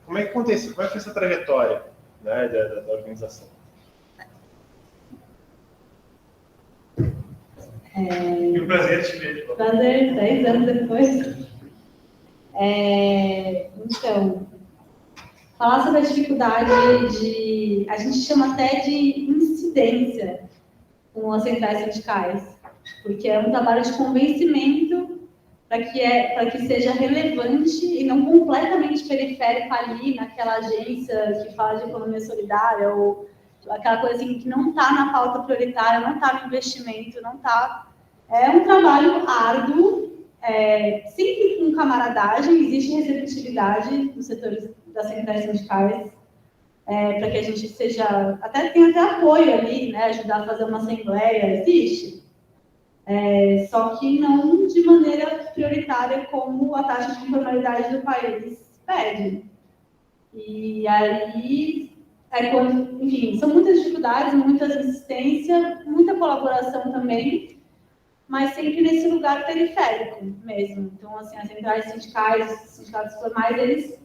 como é que aconteceu? Como é que foi essa trajetória, né, da organização? E um prazer te ver. Prazer, 10 anos depois. Então, falar sobre a dificuldade a gente chama até de incidência com as centrais sindicais, porque é um trabalho de convencimento para que seja relevante e não completamente periférico ali naquela agência que fala de economia solidária ou aquela coisa assim, que não está na pauta prioritária, não está no investimento, não está. É um trabalho árduo, sempre com camaradagem, existe receptividade nos setores das centrais sindicais, para que a gente seja, tem até apoio ali, né, ajudar a fazer uma assembleia, existe. Só que não de maneira prioritária como a taxa de informalidade do país pede. E aí, enfim, são muitas dificuldades, muita resistência, muita colaboração também, mas sempre nesse lugar periférico mesmo. Então, assim, as centrais sindicais, os sindicatos formais, eles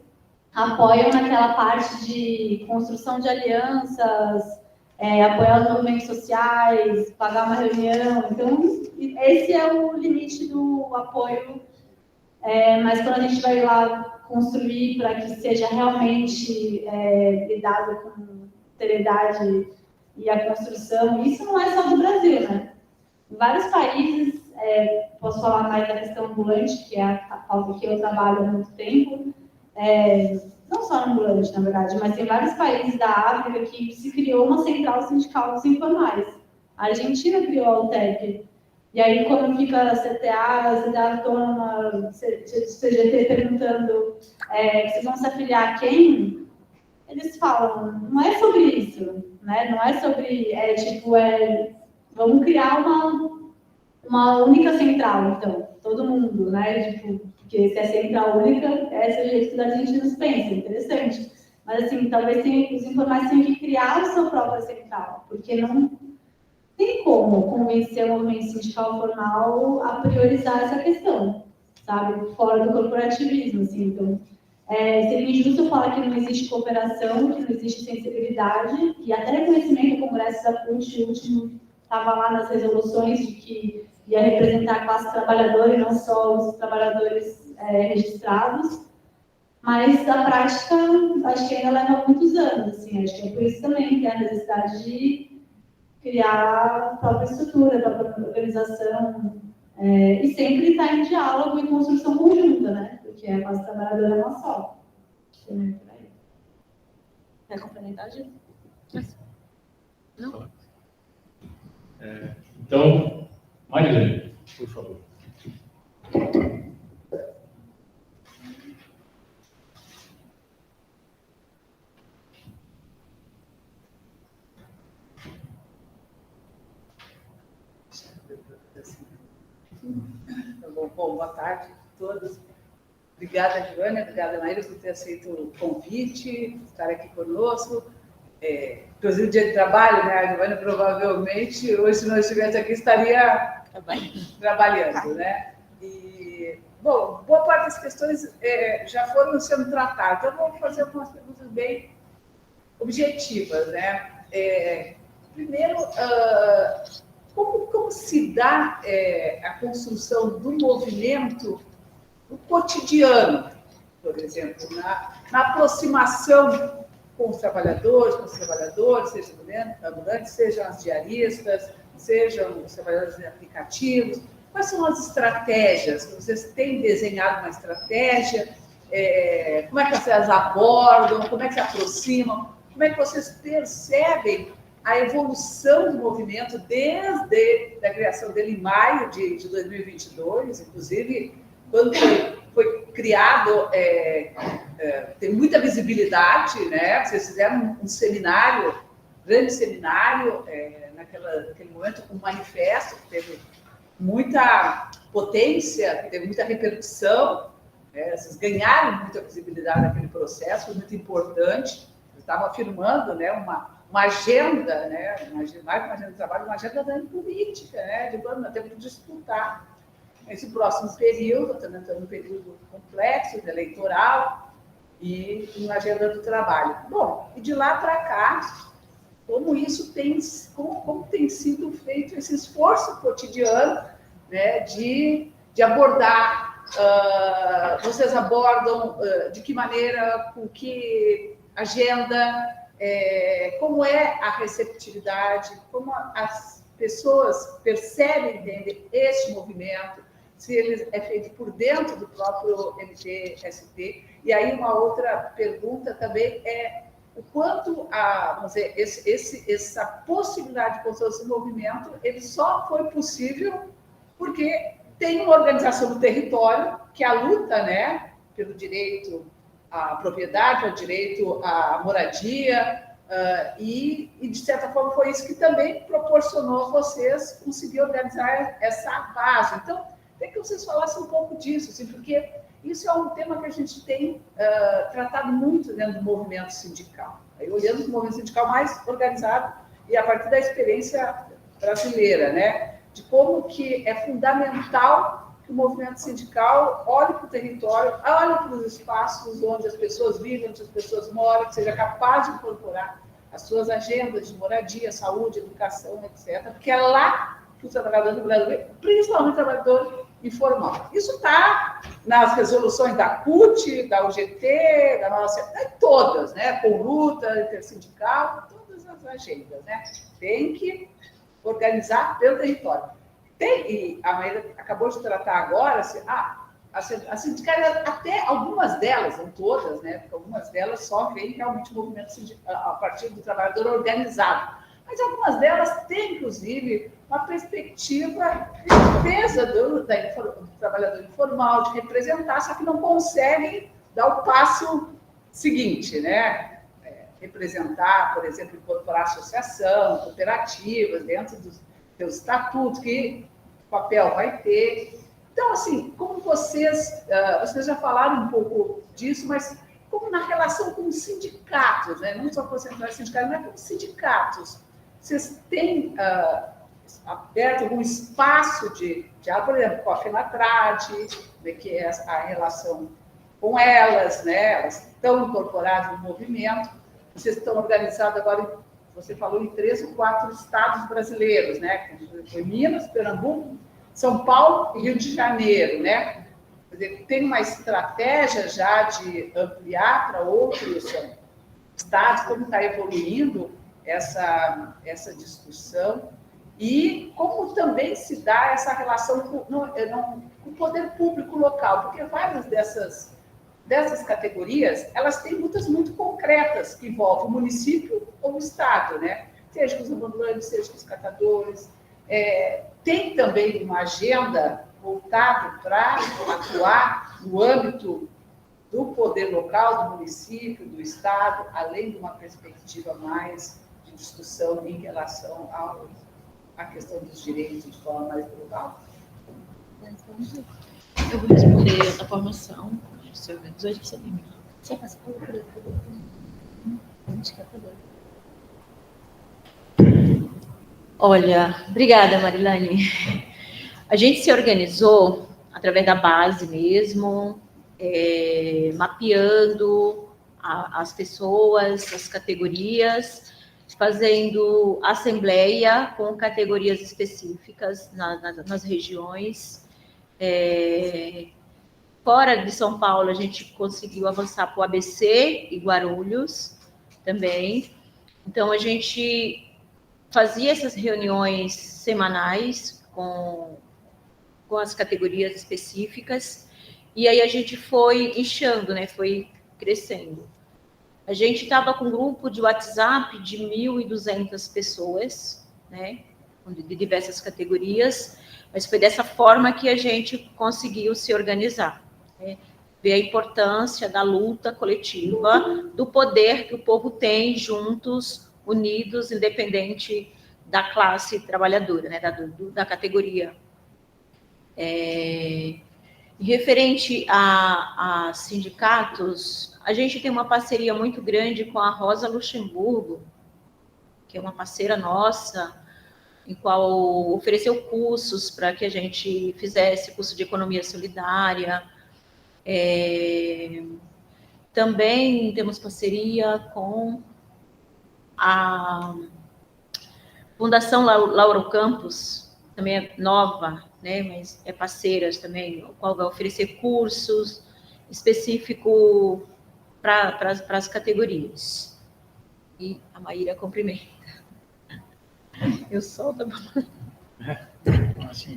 apoiam naquela parte de construção de alianças, apoiar os movimentos sociais, pagar uma reunião. Então, esse é o limite do apoio. Mas quando a gente vai lá construir para que seja realmente lidado com seriedade e a construção, isso não é só do Brasil, né? Em vários países, posso falar mais da questão ambulante, que é a pauta que eu trabalho há muito tempo, não só no ambulante, na verdade, mas tem vários países da África que se criou uma central sindical dos informais. A Argentina criou a UTEP. E aí, quando fica a CTA autônoma, CGT perguntando vocês vão se afiliar a quem, eles falam, não é sobre isso, né? Não é sobre, vamos criar uma única central, então, todo mundo, né? Tipo, porque se é central única, esse é o jeito que os argentinos pensam, interessante. Mas, assim, talvez os informais tenham que criar a sua própria central, porque não tem como convencer o movimento sindical formal a priorizar essa questão, sabe? Fora do corporativismo, assim. Então, seria injusto eu falar que não existe cooperação, que não existe sensibilidade, e até reconhecimento do Congresso da CUT, o último estava lá nas resoluções de que ia representar a classe trabalhadora e não só os trabalhadores registrados, mas na prática, acho que ainda leva muitos anos, assim, acho que é por isso também que a necessidade de criar a própria estrutura, a própria organização, e sempre estar em diálogo e construção conjunta, né? Porque a classe trabalhadora é uma só. Quer complementar, Gil? Não. Então, Marilene, por favor. Bom, boa tarde a todos. Obrigada, Joana, obrigada, Maíra, por ter aceito o convite, estar aqui conosco. Inclusive, dia de trabalho, né? A Joana provavelmente, hoje, se não estivesse aqui, estaria trabalhando, né? E, bom, boa parte das questões já foram sendo tratadas. Então, vou fazer algumas perguntas bem objetivas, né? Primeiro, como se dá a construção do movimento no cotidiano, por exemplo, na aproximação com os trabalhadores, sejam ambulantes, sejam as diaristas, sejam os trabalhadores de aplicativos? Quais são as estratégias? Vocês têm desenhado uma estratégia? Como é que vocês abordam? Como é que se aproximam? Como é que vocês percebem a evolução do movimento desde a criação dele em maio de 2022, inclusive, quando foi criado, tem muita visibilidade, né? Vocês fizeram um seminário, grande seminário, naquele momento, um manifesto que teve muita potência, que teve muita repercussão, vocês ganharam muita visibilidade naquele processo, foi muito importante. Vocês estavam afirmando, né, uma agenda, né, mais que uma agenda de trabalho, uma agenda da política, né, de nós temos que disputar esse próximo período, também estamos num período complexo, eleitoral, e uma agenda do trabalho. Bom, e de lá para cá, como tem sido feito esse esforço cotidiano, né, de abordar, vocês abordam de que maneira, com que agenda, como é a receptividade, como as pessoas percebem e entendem esse movimento, se ele é feito por dentro do próprio MTST. E aí uma outra pergunta também o quanto vamos dizer, essa possibilidade de construção desse movimento, ele só foi possível porque tem uma organização do território, que é a luta, né, pelo direito à propriedade, ao direito à moradia, e, de certa forma, foi isso que também proporcionou a vocês conseguir organizar essa base. Então, tem que vocês falassem um pouco disso, assim, porque isso é um tema que a gente tem tratado muito dentro do movimento sindical. Aí, olhando para o movimento sindical mais organizado e a partir da experiência brasileira, né, de como que é fundamental que o movimento sindical olhe para o território, olhe para os espaços onde as pessoas vivem, onde as pessoas moram, que seja capaz de incorporar as suas agendas de moradia, saúde, educação, etc. Porque é lá que os trabalhadores do Brasil, principalmente o trabalhador informal. Isso está nas resoluções da CUT, da UGT, da nossa, todas, né? Com luta intersindical, todas as agendas, né? Tem que organizar pelo território. e a Maíra acabou de tratar agora, assim, as sindicais, até algumas delas, não todas, né? Porque algumas delas só veem realmente o movimento sindical, a partir do trabalhador organizado. Mas algumas delas têm, inclusive, uma perspectiva de defesa do trabalhador informal, de representar, só que não conseguem dar o passo seguinte, né? Representar, por exemplo, incorporar associação, cooperativas dentro dos seus estatutos, que papel vai ter. Então, assim, como vocês já falaram um pouco disso, mas como na relação com os sindicatos, né? Não só com os centrais sindicais, mas com os sindicatos. Vocês têm aberto algum espaço de por exemplo, com a FENATRAD, né, que é a relação com elas, né? Elas estão incorporadas no movimento. Vocês estão organizados agora, você falou, em 3 ou 4 estados brasileiros, né? Foi Minas, Pernambuco, São Paulo e Rio de Janeiro, né? Quer dizer, tem uma estratégia já de ampliar para outros estados, como está evoluindo essa discussão e como também se dá essa relação com o poder público local, porque várias dessas categorias, elas têm lutas muito concretas que envolvem o município ou o estado, né? Seja com os ambulantes, seja com os catadores. Tem também uma agenda voltada para atuar no âmbito do poder local, do município, do estado, além de uma perspectiva mais de discussão em relação à questão dos direitos de forma mais global. Eu vou responder a formação. Se organizou, você tem. Você passa por Olha, obrigada, Marilane. A gente se organizou através da base mesmo, mapeando as pessoas, as categorias, fazendo assembleia com categorias específicas nas regiões. Fora de São Paulo, a gente conseguiu avançar para o ABC e Guarulhos também. Então, a gente fazia essas reuniões semanais com as categorias específicas, e aí a gente foi inchando, né? Foi crescendo. A gente estava com um grupo de WhatsApp de 1.200 pessoas, né? De diversas categorias, mas foi dessa forma que a gente conseguiu se organizar. Ver a importância da luta coletiva, do poder que o povo tem juntos, unidos, independente da classe trabalhadora, né, da categoria. Referente a sindicatos, a gente tem uma parceria muito grande com a Rosa Luxemburgo, que é uma parceira nossa, em qual ofereceu cursos para que a gente fizesse curso de economia solidária. Também temos parceria com a Fundação Lauro Campos, também é nova, né, mas é parceira também, o qual vai oferecer cursos específicos para as categorias. E a Maíra cumprimenta. Eu solto a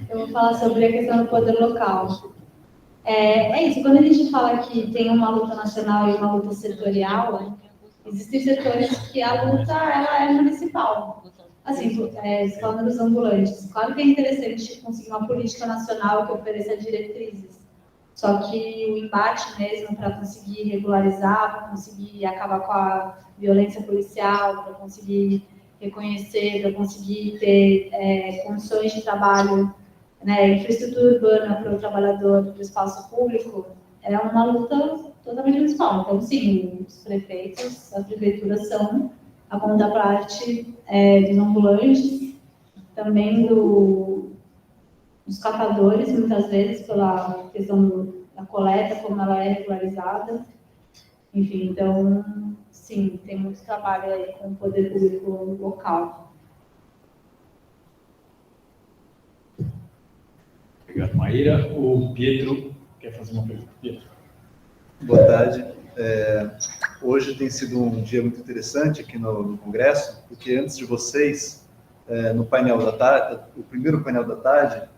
Eu vou falar sobre a questão do poder local. É isso, quando a gente fala que tem uma luta nacional e uma luta setorial, existem setores que a luta ela é municipal. Assim, falando dos ambulantes, claro que é interessante conseguir uma política nacional que ofereça diretrizes, só que o embate mesmo para conseguir regularizar, para conseguir acabar com a violência policial, para conseguir reconhecer, para conseguir ter condições de trabalho, né, infraestrutura urbana para o trabalhador do espaço público, é uma luta totalmente municipal. Então, sim, os prefeitos, as prefeituras são a contraparte dos ambulantes, também dos catadores, muitas vezes, pela questão da coleta, como ela é regularizada. Enfim, então, sim, tem muito trabalho aí com o poder público local. Obrigado, Maíra. O Pietro quer fazer uma pergunta. Pietro. Boa tarde. Hoje tem sido um dia muito interessante aqui no Congresso, porque antes de vocês, no painel da tarde, o primeiro painel da tarde,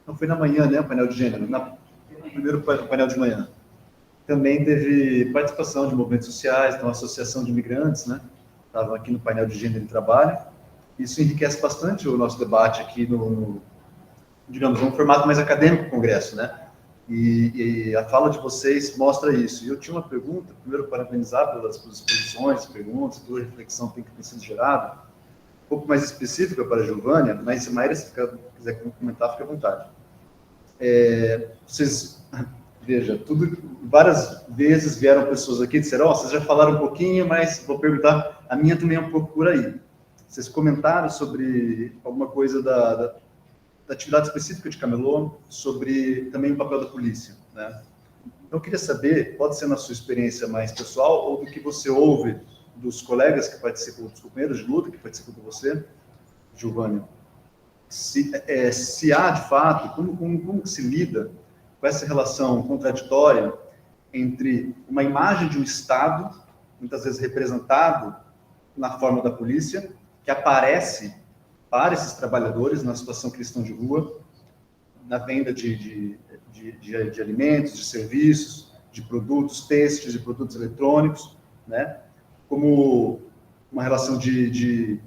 não foi na manhã, né, o painel de gênero, o primeiro painel de manhã. Também teve participação de movimentos sociais, então a Associação de Imigrantes, né, estavam aqui no painel de gênero e trabalho. Isso enriquece bastante o nosso debate aqui digamos, num formato mais acadêmico do Congresso, né? E a fala de vocês mostra isso. E eu tinha uma pergunta, primeiro parabenizar pelas exposições, perguntas, toda a reflexão que tem sido gerada, um pouco mais específica para a Giovânia, mas se Maíra, se quiser comentar, fique à vontade. Vocês, veja, várias vezes vieram pessoas aqui e disseram, vocês já falaram um pouquinho, mas vou perguntar, a minha também é um pouco por aí. Vocês comentaram sobre alguma coisa da atividade específica de Camelô, sobre também o papel da polícia, né? Então, eu queria saber, pode ser na sua experiência mais pessoal, ou do que você ouve dos colegas que participam, dos companheiros de luta que participam com você, Giovânia, se há, de fato, como que se lida com essa relação contraditória entre uma imagem de um Estado, muitas vezes representado na forma da polícia, que aparece para esses trabalhadores na situação que eles estão de rua, na venda de alimentos, de serviços, de produtos têxteis, de produtos eletrônicos, né? Como uma relação de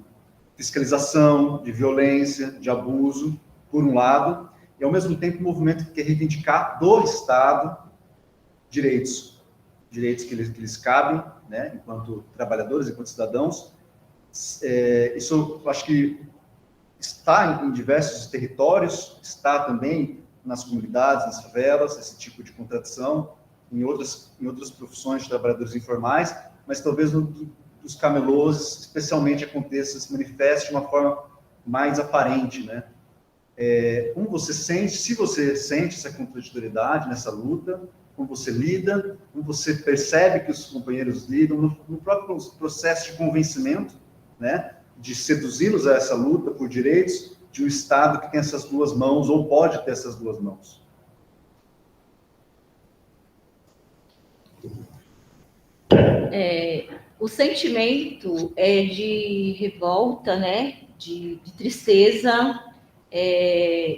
fiscalização, de violência, de abuso, por um lado, e ao mesmo tempo um movimento que quer reivindicar do Estado direitos que lhes cabem, né? Enquanto trabalhadores, enquanto cidadãos. Isso, eu acho que está em diversos territórios, está também nas comunidades, nas favelas, esse tipo de contradição, em outras profissões de trabalhadores informais, mas talvez dos camelôs, especialmente aconteça, se manifeste de uma forma mais aparente, né? Como você sente, se você sente essa contraditoriedade nessa luta, como você lida, como você percebe que os companheiros lidam, no próprio processo de convencimento, né, de seduzi-los a essa luta por direitos de um Estado que tem essas duas mãos, ou pode ter essas duas mãos. O sentimento é de revolta, né, de tristeza.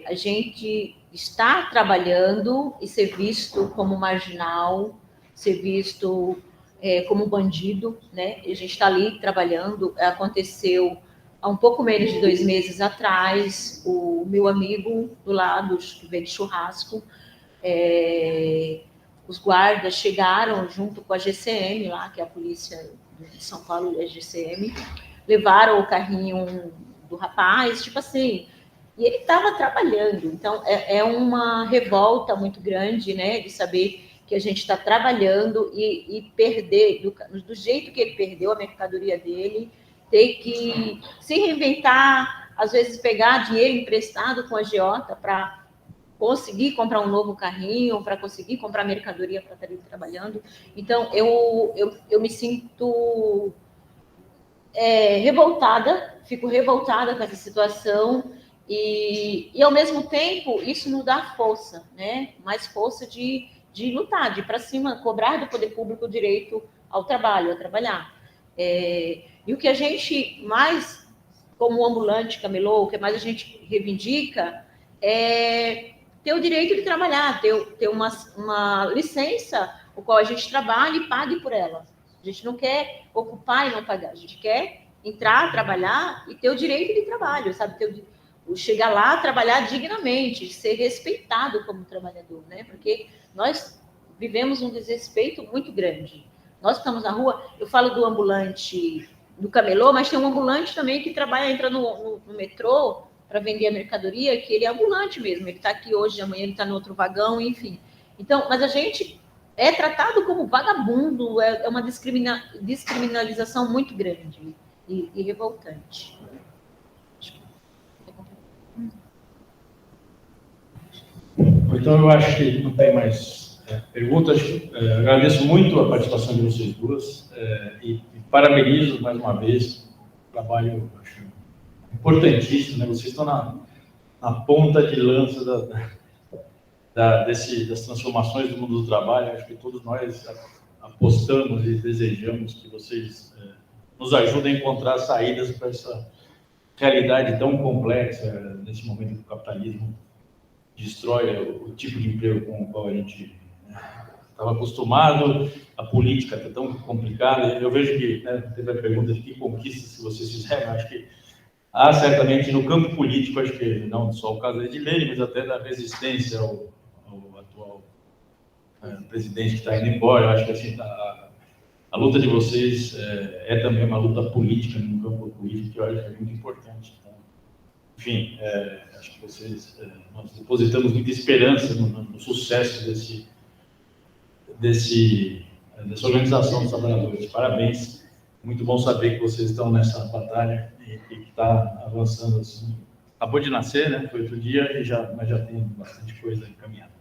A gente está trabalhando e ser visto como marginal, ser visto como bandido, né? A gente está ali trabalhando. Aconteceu há um pouco menos de 2 meses atrás, o meu amigo do lado, que veio de churrasco, os guardas chegaram junto com a GCM lá, que é a polícia de São Paulo, a GCM, levaram o carrinho do rapaz, tipo assim, e ele estava trabalhando. Então, é uma revolta muito grande, né, de saber que a gente está trabalhando e perder, do jeito que ele perdeu a mercadoria dele, ter que se reinventar, às vezes pegar dinheiro emprestado com a agiota para conseguir comprar um novo carrinho, para conseguir comprar mercadoria para estar ali trabalhando. Então, eu me sinto revoltada, fico revoltada com essa situação, e ao mesmo tempo, isso nos dá força, né? Mais força de lutar, de ir para cima, cobrar do poder público o direito ao trabalho, a trabalhar. E o que a gente mais, como ambulante, camelô, o que mais a gente reivindica é ter o direito de trabalhar, ter uma licença, o qual a gente trabalha e pague por ela. A gente não quer ocupar e não pagar, a gente quer entrar, trabalhar e ter o direito de trabalho, sabe? Chegar lá, trabalhar dignamente, ser respeitado como trabalhador, né? Porque nós vivemos um desrespeito muito grande. Nós estamos na rua, eu falo do ambulante do camelô, mas tem um ambulante também que trabalha, entra no metrô para vender a mercadoria, que ele é ambulante mesmo, ele está aqui hoje, amanhã ele está no outro vagão, enfim. Então, mas a gente é tratado como vagabundo, é uma descriminalização muito grande e revoltante. Então, eu acho que não tem mais perguntas. Agradeço muito a participação de vocês duas e parabenizo mais uma vez o trabalho, acho, importantíssimo, né? Vocês estão na ponta de lança das transformações do mundo do trabalho. Acho que todos nós apostamos e desejamos que vocês nos ajudem a encontrar saídas para realidade tão complexa nesse momento que o capitalismo destrói o tipo de emprego com o qual a gente estava acostumado, a política está tão complicada. Eu vejo que, teve a pergunta de que conquistas que vocês fizeram, eu acho que há certamente no campo político, acho que não só o caso da Edilene, mas até da resistência ao atual presidente que está indo embora. Eu acho que assim, a luta de vocês é também uma luta política no campo político, que eu acho que é muito importante. Então, enfim, acho que nós depositamos muita esperança no sucesso dessa organização dos trabalhadores. Parabéns, muito bom saber que vocês estão nessa batalha e que está avançando assim. Acabou de nascer, né? Foi outro dia, mas já tem bastante coisa encaminhada.